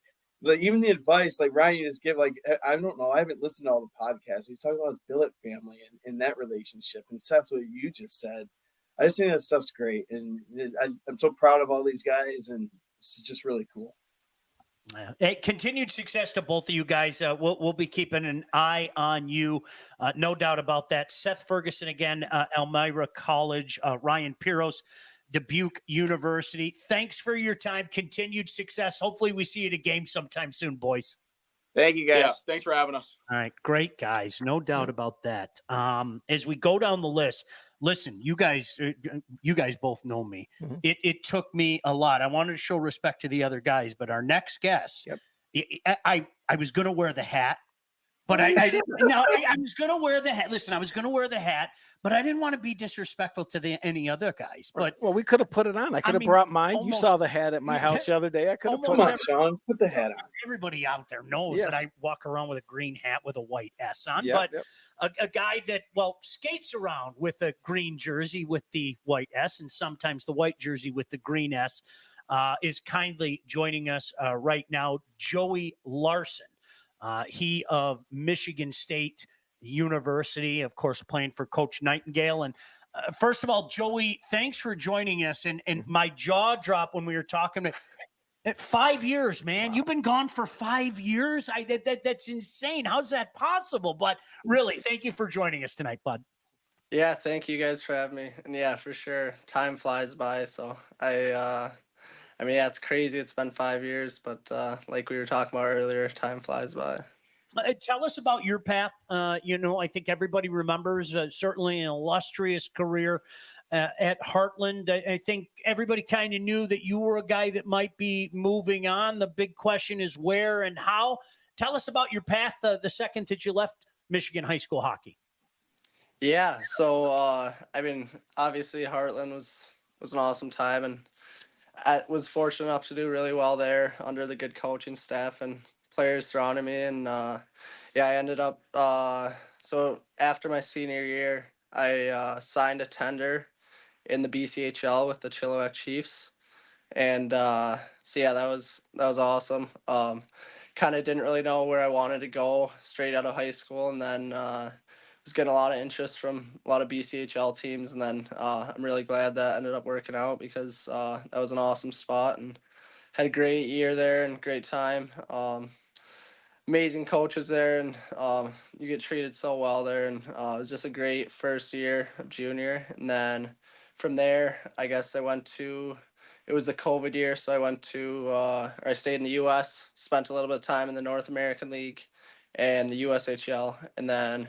even the advice, like Ryan, you just give, like, I don't know, I haven't listened to all the podcasts. He's talking about his billet family and that relationship. And Seth, what you just said, I just think that stuff's great, and I'm so proud of all these guys, and it's just really cool. Hey, continued success to both of you guys. We'll be keeping an eye on you. No doubt about that. Seth Ferguson again, Elmira College, Ryan Piros, Dubuque University. Thanks for your time. Continued success. Hopefully we see you at a game sometime soon, boys. Thank you, guys. Yeah, thanks for having us. All right, great guys. No doubt about that. As we go down the list, listen, you guys both know me. Mhm. It took me a lot. I wanted to show respect to the other guys, but our next guest, I was going to wear the hat, but I was going to wear the hat. Listen, I was going to wear the hat, but I didn't want to be disrespectful to any other guys. But well, we could have put it on. I could have brought mine. You saw the hat at my house the other day. I could have put Come it on, Sean, put the hat on. everybody out there knows that I walk around with a green hat with a white S on. Yep, but a guy that, well, skates around with a green jersey with the white S and sometimes the white jersey with the green S is kindly joining us right now, Joey Larson. He of Michigan State University, of course, playing for Coach Nightingale. And first of all, Joey, thanks for joining us. And my jaw dropped when we were talking. At 5 years, man, You've been gone for 5 years. That's insane. How's that possible? But really, thank you for joining us tonight, bud. Yeah, thank you guys for having me. And yeah, for sure, time flies by. So I mean, yeah, it's crazy. It's been 5 years, but like we were talking about earlier, time flies by. Tell us about your path. I think everybody remembers certainly an illustrious career at Heartland. I think everybody kind of knew that you were a guy that might be moving on. The big question is where and how. Tell us about your path the second that you left Michigan high school hockey. Yeah, so I mean, obviously Heartland was an awesome time, and I was fortunate enough to do really well there under the good coaching staff and players surrounding me. And I ended up so after my senior year, I signed a tender in the BCHL with the Chilliwack Chiefs. And so yeah, that was awesome. Kind of didn't really know where I wanted to go straight out of high school, and then was getting a lot of interest from a lot of BCHL teams, and then I'm really glad that ended up working out because that was an awesome spot and had a great year there and great time. Amazing coaches there, and you get treated so well there, and it was just a great first year of junior. And then from there, I guess I went to, it was the COVID year, so I went to, or I stayed in the U.S., spent a little bit of time in the North American League and the USHL, and then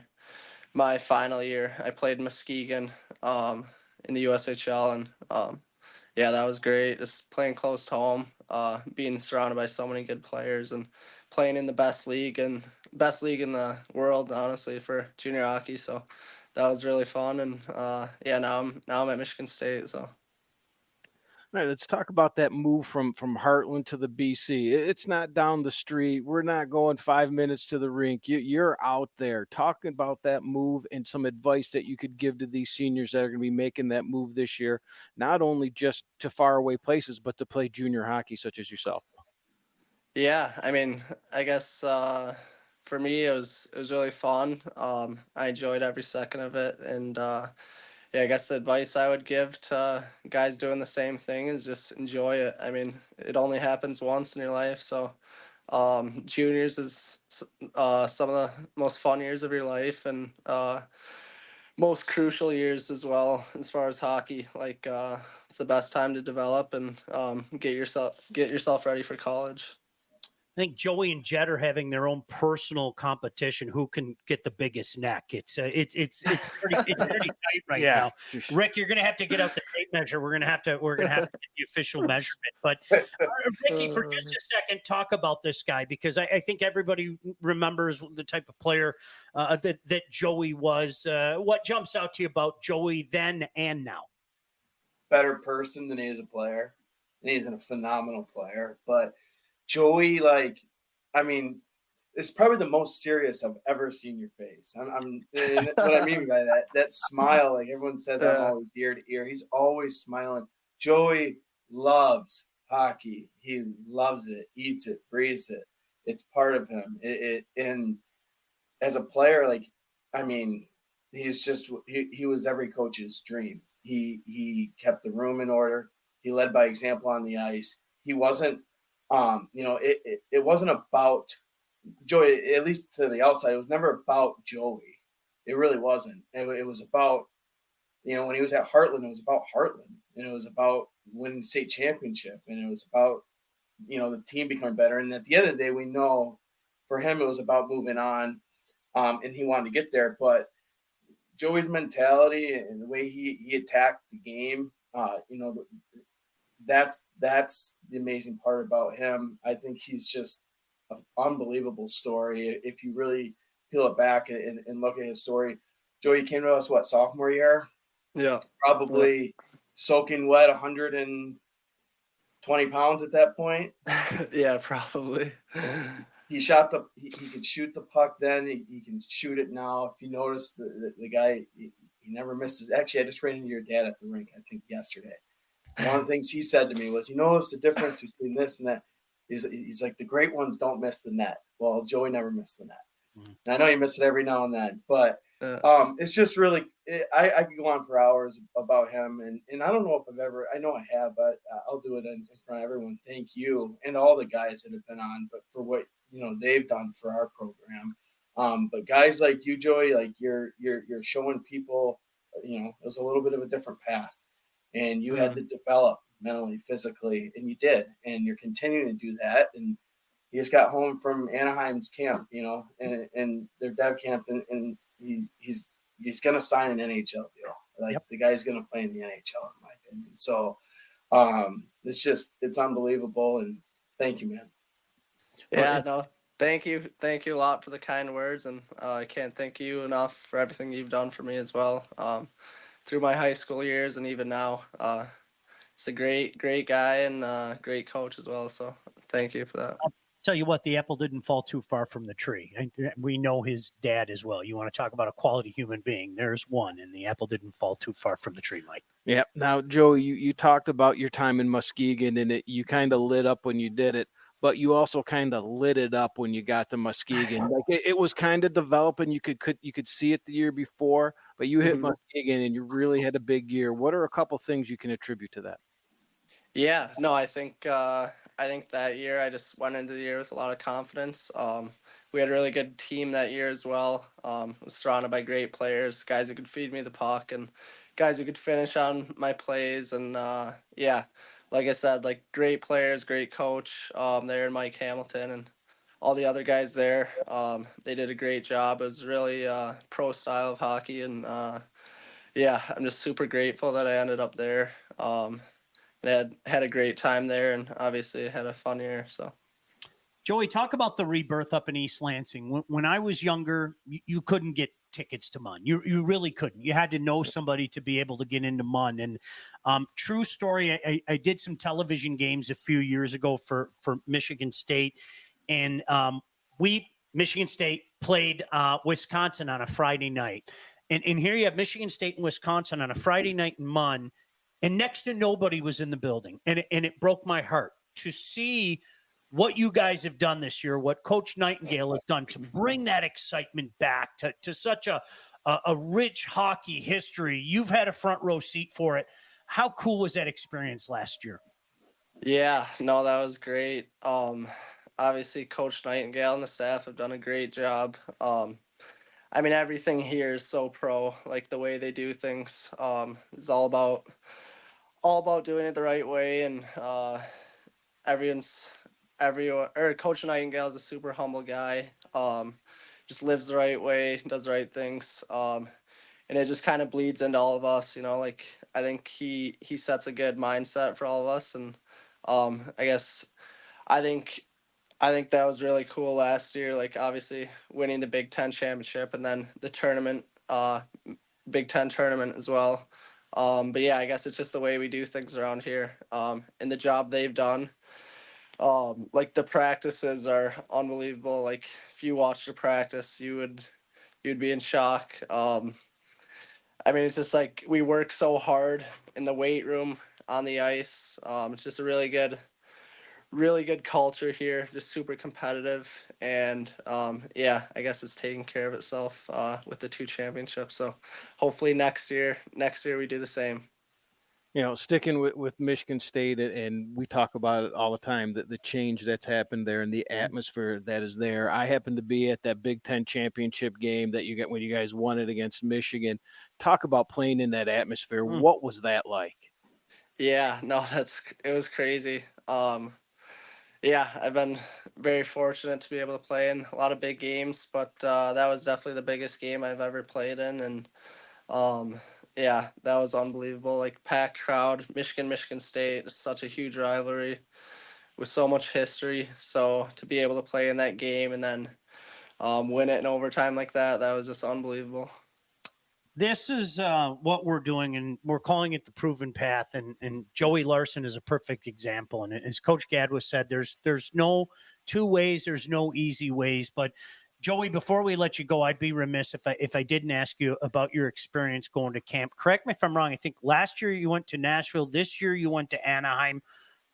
my final year, I played in Muskegon in the USHL, and yeah, that was great. Just playing close to home, being surrounded by so many good players, and playing in the best league in the world, honestly, for junior hockey. So that was really fun. And yeah, now I'm at Michigan State. So. All right, let's talk about that move from Heartland to the BC. It's not down the street. We're not going 5 minutes to the rink. You're out there talking about that move and some advice that you could give to these seniors that are going to be making that move this year, not only just to faraway places, but to play junior hockey, such as yourself. Yeah, I mean, I guess for me it was really fun. I enjoyed every second of it, and yeah, I guess the advice I would give to guys doing the same thing is just enjoy it. I mean, it only happens once in your life, so juniors is some of the most fun years of your life, and most crucial years as well as far as hockey. Like it's the best time to develop and get yourself ready for college. I think Joey and Jed are having their own personal competition. Who can get the biggest neck? It's pretty tight right now. Rick, you're going to have to get out the tape measure. We're going to have to get the official measurement. But Ricky, for just a second, talk about this guy, because I think everybody remembers the type of player that Joey was. What jumps out to you about Joey then and now? Better person than he is a player, and he's a phenomenal player, but Joey, like, I mean, it's probably the most serious I've ever seen your face. I'm and what I mean by that smile, like everyone says, I'm always ear to ear. He's always smiling. Joey loves hockey. He loves it, eats it, breathes it. It's part of him. And as a player, like, I mean, he was every coach's dream. He kept the room in order. He led by example on the ice. He wasn't. It wasn't about Joey, at least to the outside. It was never about Joey. It really wasn't. It was about, when he was at Heartland, it was about Heartland, and it was about winning the state championship, and it was about, the team becoming better. And at the end of the day, we know for him, it was about moving on, and he wanted to get there. But Joey's mentality and the way he attacked the game, that's the amazing part about him. I think he's just an unbelievable story. If you really peel it back and look at his story, Joey came to us, sophomore year? Yeah. Probably soaking wet, 120 pounds at that point. Yeah, probably. He could shoot the puck then. He can shoot it now. If you notice, the guy, he never misses. Actually, I just ran into your dad at the rink, I think, yesterday. One of the things he said to me was, what's the difference between this and that? He's like, the great ones don't miss the net. Well, Joey never missed the net. And I know you miss it every now and then, but it's just really, I could go on for hours about him. And I don't know if I know I have, but I'll do it in front of everyone. Thank you. And all the guys that have been on, but for what, they've done for our program. But guys like you, Joey, like you're showing people, it was a little bit of a different path. And you had to develop mentally, physically, and you did. And you're continuing to do that. And he just got home from Anaheim's camp, and their dev camp, and he's going to sign an NHL deal. Like, the guy's going to play in the NHL, in my opinion. So it's unbelievable. And thank you, man. Yeah, no, thank you. Thank you a lot for the kind words. And I can't thank you enough for everything you've done for me as well. Through my high school years and even now. He's a great guy and great coach as well. So thank you for that. Tell you what, the apple didn't fall too far from the tree. And we know his dad as well. You want to talk about a quality human being. There's one, and the apple didn't fall too far from the tree, Mike. Yeah. Now, Joey, you talked about your time in Muskegon, and you kind of lit up when you did it, but you also kind of lit it up when you got to Muskegon. Like it was kind of developing. You could see it the year before, but you hit Muskegon and you really had a big year. What are a couple things you can attribute to that? Yeah, no, I think that year I just went into the year with a lot of confidence. We had a really good team that year as well. Was surrounded by great players, guys who could feed me the puck and guys who could finish on my plays. And yeah, like I said, like great players, great coach there, Mike Hamilton and all the other guys there. They did a great job. It was really pro style of hockey, and yeah, I'm just super grateful that I ended up there. And had a great time there, and obviously had a fun year. So, Joey, talk about the rebirth up in East Lansing. When I was younger, you couldn't get tickets to MUN. You really couldn't. You had to know somebody to be able to get into MUN. And true story, I did some television games a few years ago for Michigan State, and Michigan State played Wisconsin on a Friday night. And here you have Michigan State and Wisconsin on a Friday night in MUN. And next to nobody was in the building. And it broke my heart to see what you guys have done this year, what Coach Nightingale has done to bring that excitement back to such a rich hockey history. You've had a front row seat for it. How cool was that experience last year? Yeah, no, that was great. Obviously, Coach Nightingale and the staff have done a great job. I mean, everything here is so pro, like the way they do things. It's all about doing it the right way, and Coach Nightingale is a super humble guy. Just lives the right way, does the right things, and it just kind of bleeds into all of us. Like I think he sets a good mindset for all of us, and I think that was really cool last year. Like obviously winning the Big Ten championship and then the tournament, Big Ten tournament as well. But yeah, I guess it's just the way we do things around here. And the job they've done. Like the practices are unbelievable. Like if you watch the practice, you'd be in shock. I mean, it's just like we work so hard in the weight room, on the ice. It's just a really good culture here, just super competitive. And yeah, I guess it's taking care of itself with the 2 championships. So hopefully next year we do the same. Sticking with Michigan State, and we talk about it all the time, that the change that's happened there and the atmosphere that is there. I happened to be at that Big Ten championship game that you got when you guys won it against Michigan. Talk about playing in that atmosphere. What was that like? Yeah, no, it was crazy. Yeah, I've been very fortunate to be able to play in a lot of big games, but that was definitely the biggest game I've ever played in. And yeah, that was unbelievable. Like packed crowd, Michigan State, such a huge rivalry with so much history. So to be able to play in that game and then win it in overtime like that was just unbelievable. This is what we're doing, and we're calling it the proven path. And Joey Larson is a perfect example. And as Coach Gadwa said, there's no 2 ways, there's no easy ways. But Joey, before we let you go, I'd be remiss if I didn't ask you about your experience going to camp. Correct me if I'm wrong. I think last year you went to Nashville. This year you went to Anaheim.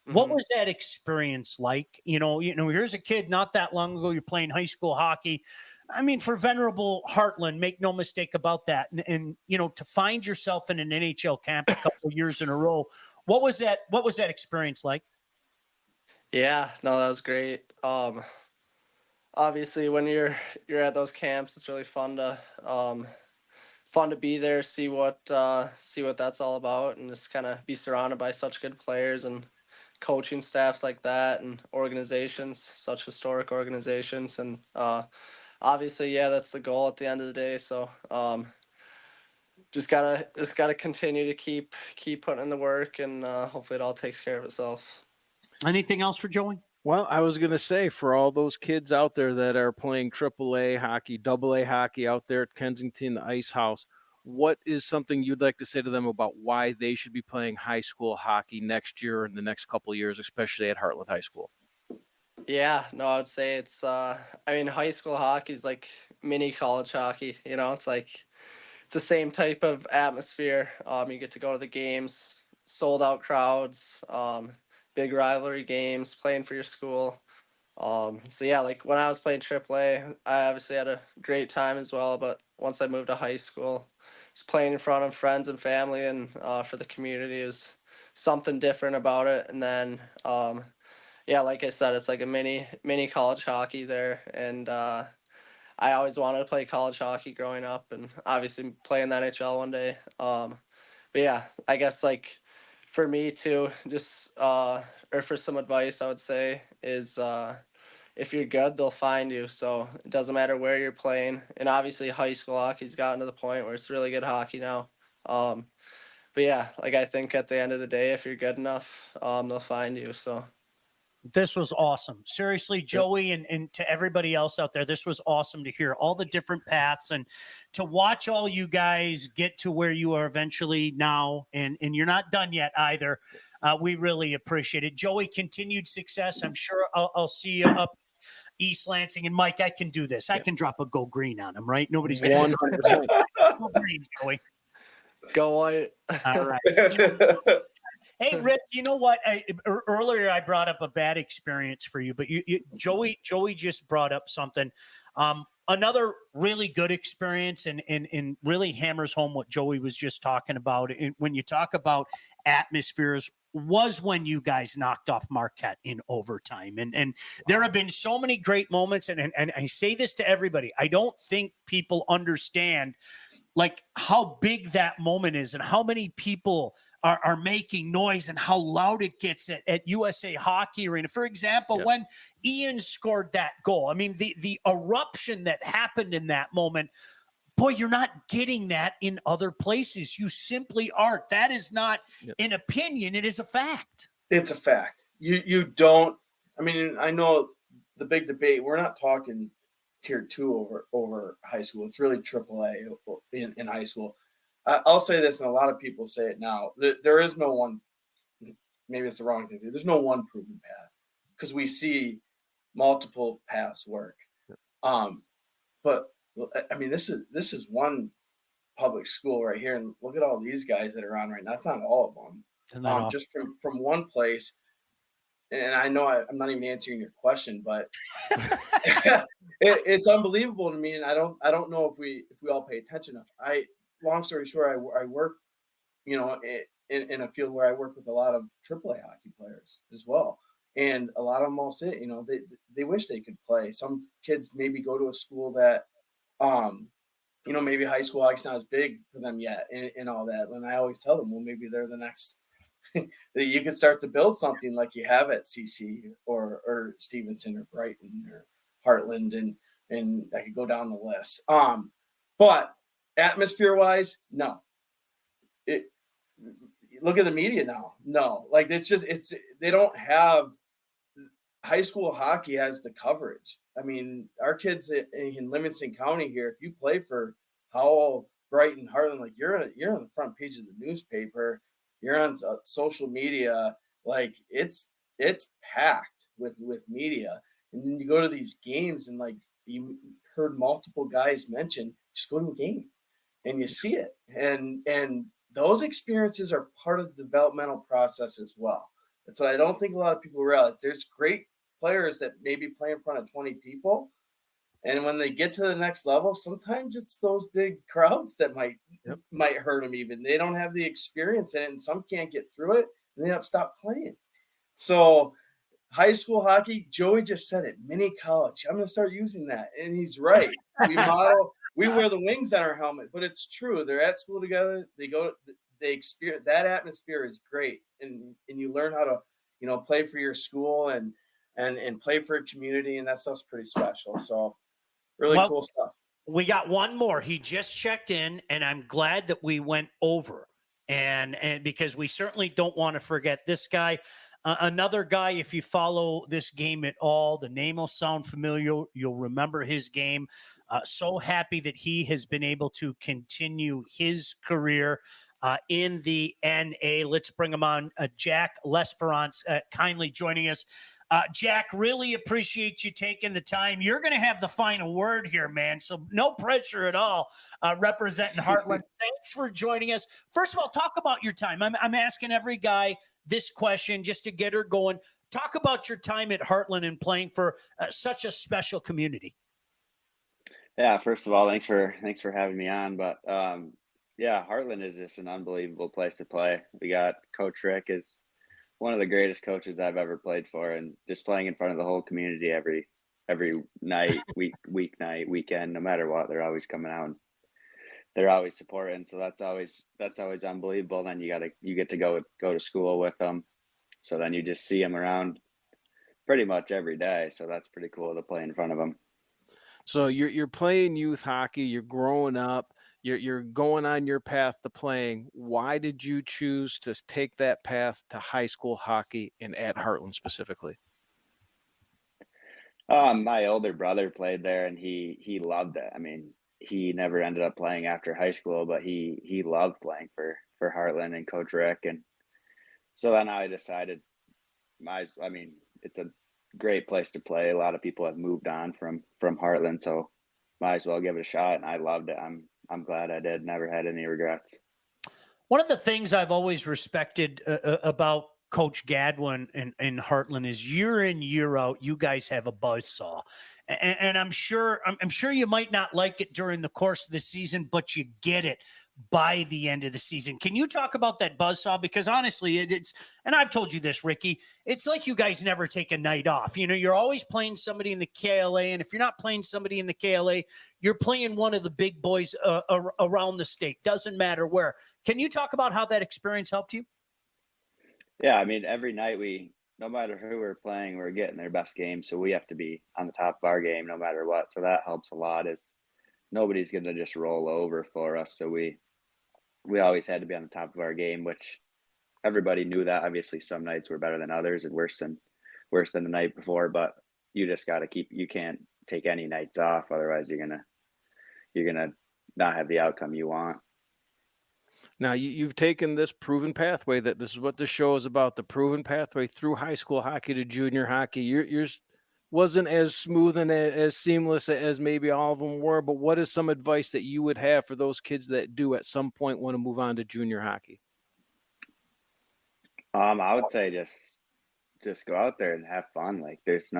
What was that experience like? Here's a kid not that long ago. You're playing high school hockey. I mean, for venerable Heartland, make no mistake about that. And to find yourself in an NHL camp a couple of years in a row, what was that experience like? Yeah, no, that was great. Obviously when you're at those camps, it's really fun to be there, see what that's all about, and just kind of be surrounded by such good players and coaching staffs like that, and organizations, such historic organizations. And obviously, yeah, that's the goal at the end of the day. So just gotta continue to keep putting in the work, and hopefully it all takes care of itself. Anything else for Joey? Well, I was going to say, for all those kids out there that are playing AAA hockey, AA hockey out there at Kensington Ice House, what is something you'd like to say to them about why they should be playing high school hockey next year and the next couple of years, especially at Hartland High School? Yeah, no, I would say it's I mean, high school hockey is like mini college hockey, you know, it's like it's the same type of atmosphere. You get to go to the games, sold out crowds, big rivalry games, playing for your school. So yeah, like when I was playing AAA, I obviously had a great time as well. But once I moved to high school, just playing in front of friends and family and for the community is something different about it. And then yeah, like I said, it's like a mini college hockey there, and I always wanted to play college hockey growing up, and obviously play in the NHL one day. But yeah, I guess like for me too, just or for some advice, I would say is if you're good, they'll find you. So it doesn't matter where you're playing, and obviously high school hockey's gotten to the point where it's really good hockey now. Um, but yeah, like I think at the end of the day, if you're good enough, they'll find you. So. This was awesome. Seriously, Joey, and to everybody else out there, this was awesome to hear all the different paths and to watch all you guys get to where you are eventually now. And you're not done yet either. We really appreciate it. Joey, continued success. I'm sure I'll see you up East Lansing. And Mike, I can do this. I can drop a go green on him, right? Nobody's going to go green, Joey. Go White. All right. Hey, Rick, you know what? Earlier I brought up a bad experience for you, but Joey just brought up something. Another really good experience and really hammers home what Joey was just talking about. And when you talk about atmospheres, was when you guys knocked off Marquette in overtime. And there have been so many great moments. And I say this to everybody. I don't think people understand like how big that moment is and how many people are making noise and how loud it gets at USA Hockey Arena. For example, when Ian scored that goal, I mean, the eruption that happened in that moment, boy, you're not getting that in other places. You simply aren't. That is not an opinion. It is a fact. It's a fact. You don't, I mean, I know the big debate, we're not talking tier 2 over high school. It's really AAA in high school. I'll say this, and a lot of people say it now. There is no one, maybe it's the wrong thing. There's no one proven path because we see multiple paths work. But I mean, this is one public school right here, and look at all these guys that are on right now. That's not all of them. Just from one place. And I know I'm not even answering your question, but it's unbelievable to me, and I don't know if we all pay attention enough. Long story short, I work, you know, in a field where I work with a lot of AAA hockey players as well, and a lot of them all say, you know, they wish they could play. Some kids maybe go to a school that, you know, maybe high school hockey's not as big for them yet, and all that. And I always tell them, well, maybe they're the next. You can start to build something like you have at CC or Stevenson or Brighton or Heartland, and I could go down the list. But atmosphere wise, no. Look at the media now. No, like they don't have. High school hockey has the coverage. I mean, our kids in Livingston County here, if you play for Howell, Brighton, Hartland, like you're on the front page of the newspaper. You're on social media, like it's packed with media. And then you go to these games and like you heard multiple guys mention, just go to a game and you see it. And those experiences are part of the developmental process as well. That's what I don't think a lot of people realize. There's great players that maybe play in front of 20 people. And when they get to the next level, sometimes it's those big crowds that might hurt them even. They don't have the experience in it, and some can't get through it, and they have to stop playing. So high school hockey, Joey just said it, mini college. I'm going to start using that. And he's right. We wear the wings on our helmet, but it's true. They're at school together. They experience that atmosphere is great. And you learn how to, you know, play for your school and play for a community, and that stuff's pretty special. So really cool stuff. We got one more. He just checked in, and I'm glad that we went over. And because we certainly don't want to forget this guy. Another guy, if you follow this game at all, the name will sound familiar. You'll remember his game. So happy that he has been able to continue his career in the NA. Let's bring him on. Jack L'Esperance kindly joining us. Jack, really appreciate you taking the time. You're going to have the final word here, man. So no pressure at all representing Heartland. Thanks for joining us. First of all, talk about your time. I'm asking every guy this question just to get her going. Talk about your time at Heartland and playing for such a special community. Yeah, first of all, thanks for having me on. But yeah, Heartland is just an unbelievable place to play. We got Coach Rick is one of the greatest coaches I've ever played for, and just playing in front of the whole community every night, weeknight, weekend, no matter what, they're always coming out and they're always supporting. So that's always unbelievable. Then you get to go to school with them, so then you just see them around pretty much every day. So that's pretty cool to play in front of them. So you're playing youth hockey, you're growing up, you're going on your path to playing. Why did you choose to take that path to high school hockey and at Heartland specifically? My older brother played there and he loved it. I mean, he never ended up playing after high school, but he loved playing for Heartland and Coach Rick. And so then I decided it's a great place to play. A lot of people have moved on from Heartland, so might as well give it a shot. And I loved it. I'm glad I did. Never had any regrets. One of the things I've always respected about Coach Gadwa and Heartland is year in, year out, you guys have a buzzsaw. And I'm sure you might not like it during the course of the season, but you get it by the end of the season. Can you talk about that buzzsaw? Because honestly, it's, and I've told you this, Ricky, it's like you guys never take a night off. You know, you're always playing somebody in the KLA. And if you're not playing somebody in the KLA, you're playing one of the big boys around the state. Doesn't matter where. Can you talk about how that experience helped you? Yeah, I mean, every night no matter who we're playing, we're getting their best game. So we have to be on the top of our game no matter what. So that helps a lot. Is nobody's going to just roll over for us. So we always had to be on the top of our game, which everybody knew that. Obviously, some nights were better than others and worse than the night before. But you just got to you can't take any nights off. Otherwise, you're gonna not have the outcome you want. Now, you've taken this proven pathway, that this is what the show is about, the proven pathway through high school hockey to junior hockey. Yours wasn't as smooth and as seamless as maybe all of them were, but what is some advice that you would have for those kids that do at some point want to move on to junior hockey? I would say just go out there and have fun. Like it's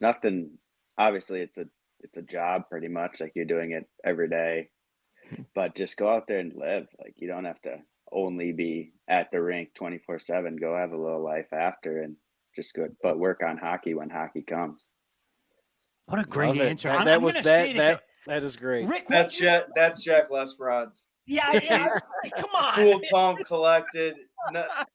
nothing, obviously it's a job pretty much, like you're doing it every day. But just go out there and live. Like you don't have to only be at the rink 24/7. Go have a little life after and just go, but work on hockey when hockey comes. What a great answer! That is great. Rick, that's Jack Lesperod's. Yeah. Come on. Cool, calm, collected.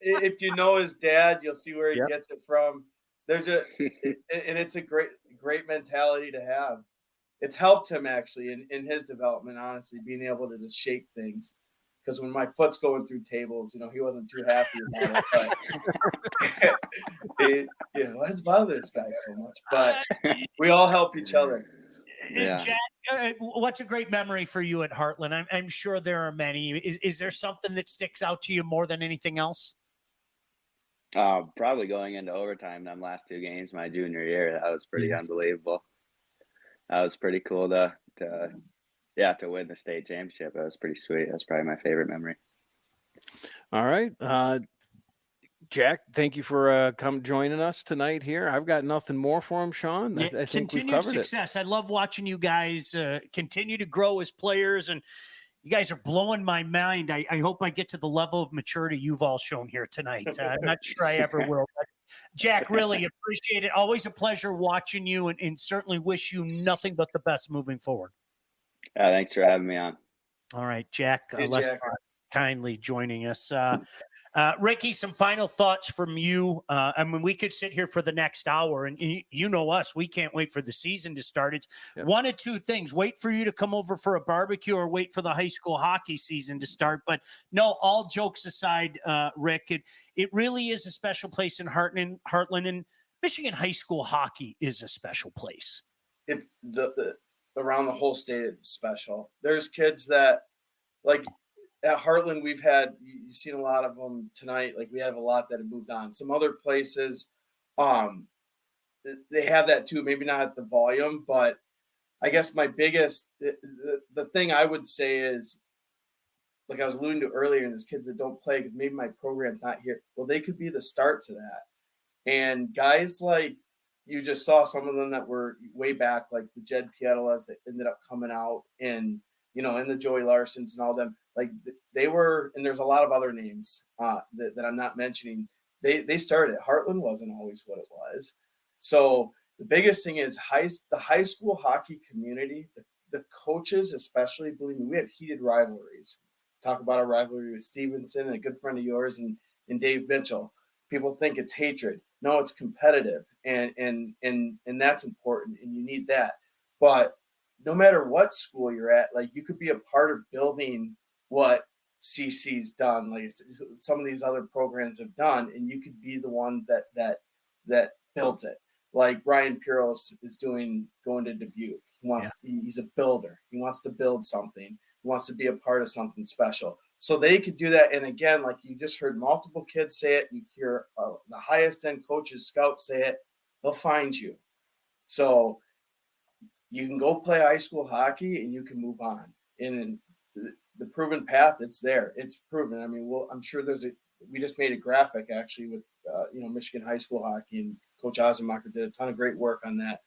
If you know his dad, you'll see where he gets it from. They're just, and it's a great mentality to have. It's helped him actually in his development, honestly, being able to just shake things. Because when my foot's going through tables, he wasn't too happy about it. But let's bother this guy so much. But we all help each other. Yeah. Jack, what's a great memory for you at Heartland? I'm sure there are many. Is there something that sticks out to you more than anything else? Probably going into overtime them last two games my junior year. That was pretty unbelievable. That was pretty cool to win the state championship. That was pretty sweet. That's probably my favorite memory. All right. Jack, thank you for joining us tonight here. I've got nothing more for him, Sean. I think we've covered success. I love watching you guys continue to grow as players, and you guys are blowing my mind. I hope I get to the level of maturity you've all shown here tonight. I'm not sure I ever will. But Jack, really appreciate it. Always a pleasure watching you, and certainly wish you nothing but the best moving forward. Thanks for having me on. All right, Jack. Jack. Kindly joining us. Ricky, some final thoughts from you. I mean, we could sit here for the next hour, and you know us. We can't wait for the season to start. It's one of two things. Wait for you to come over for a barbecue or wait for the high school hockey season to start. But no, all jokes aside, Rick, it really is a special place in Heartland, and Michigan high school hockey is a special place. Around the whole state, it's special. There's kids that, like, at Heartland, you've seen a lot of them tonight. Like, we have a lot that have moved on. Some other places, They have that too, maybe not at the volume, but I guess my biggest, the thing I would say is, like I was alluding to earlier, and there's kids that don't play because maybe my program's not here. Well, they could be the start to that. And guys like, you just saw some of them that were way back, like the Jed Pietilas that ended up coming out, and, you know, and the Joey Larsons and all them, like they were, and there's a lot of other names that I'm not mentioning. They started it. Heartland wasn't always what it was. So the biggest thing is the high school hockey community, the coaches especially, believe me, we have heated rivalries. Talk about a rivalry with Stevenson and a good friend of yours and Dave Mitchell. People think it's hatred. No, it's competitive, and that's important, and you need that. But no matter what school you're at, like you could be a part of building what CC's done, like some of these other programs have done, and you could be the one that builds it. Like Brian Piros is going to Dubuque. He's a builder. He wants to build something. He wants to be a part of something special. So they could do that. And again, like you just heard multiple kids say it, you hear the highest end coaches, scouts say it, they'll find you. So you can go play high school hockey and you can move on. And the proven path, it's there. It's proven. I mean, I'm sure we just made a graphic actually with, Michigan high school hockey, and Coach Osemacher did a ton of great work on that.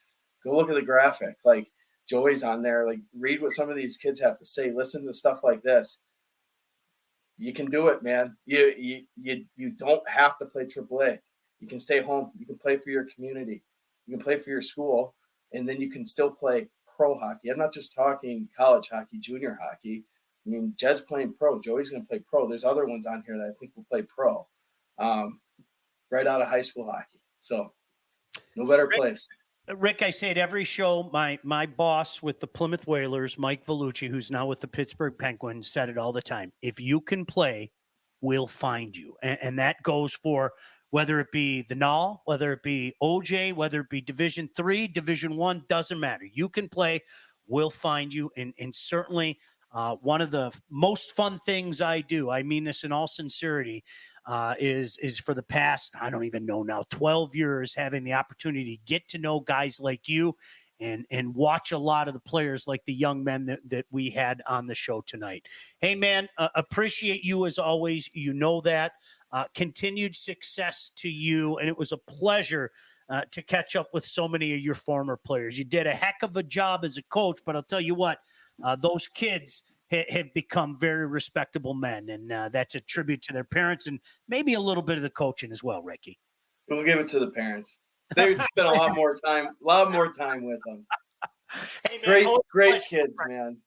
Go look at the graphic. Like Joey's on there, like read what some of these kids have to say. Listen to stuff like this. You can do it, man. You don't have to play AAA. You can stay home. You can play for your community. You can play for your school, and then you can still play pro hockey. I'm not just talking college hockey, junior hockey. I mean, Jed's playing pro. Joey's going to play pro. There's other ones on here that I think will play pro right out of high school hockey. So no better place. Rick, I say at every show, my boss with the Plymouth Whalers, Mike Vellucci, who's now with the Pittsburgh Penguins, said it all the time. If you can play, we'll find you. And that goes for whether it be the NAL, whether it be OJ, whether it be Division III, Division I, doesn't matter. You can play, we'll find you. And certainly one of the most fun things I do, I mean this in all sincerity, is for the past, I don't even know now, 12 years, having the opportunity to get to know guys like you and watch a lot of the players like the young men that we had on the show tonight. Hey, man, appreciate you as always. You know that. Continued success to you, and it was a pleasure to catch up with so many of your former players. You did a heck of a job as a coach, but I'll tell you what, those kids have become very respectable men, and that's a tribute to their parents and maybe a little bit of the coaching as well, Ricky. We'll give it to the parents. They would spend a lot more time with them. Hey, man, great kids, man.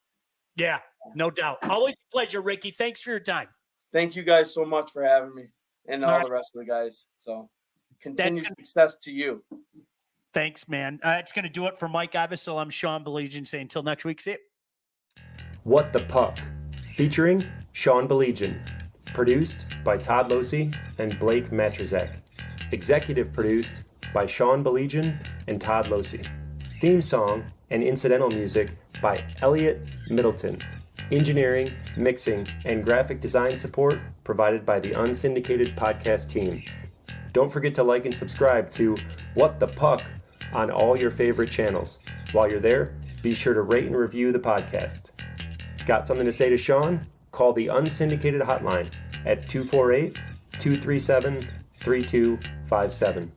Yeah, no doubt. Always a pleasure, Ricky. Thanks for your time. Thank you guys so much for having me, and all the rest of the guys. So continued success to you. Thanks, man. It's going to do it for Mike Iavasile. I'm Sean Baligian saying until next week, see you. What the Puck, featuring Sean Baligian. Produced by Todd Losey and Blake Matrazek. Executive produced by Sean Baligian and Todd Losey. Theme song and incidental music by Elliot Middleton. Engineering, mixing, and graphic design support provided by the Unsyndicated Podcast team. Don't forget to like and subscribe to What the Puck on all your favorite channels. While you're there, be sure to rate and review the podcast. Got something to say to Sean? Call the Unsyndicated hotline at 248-237-3257.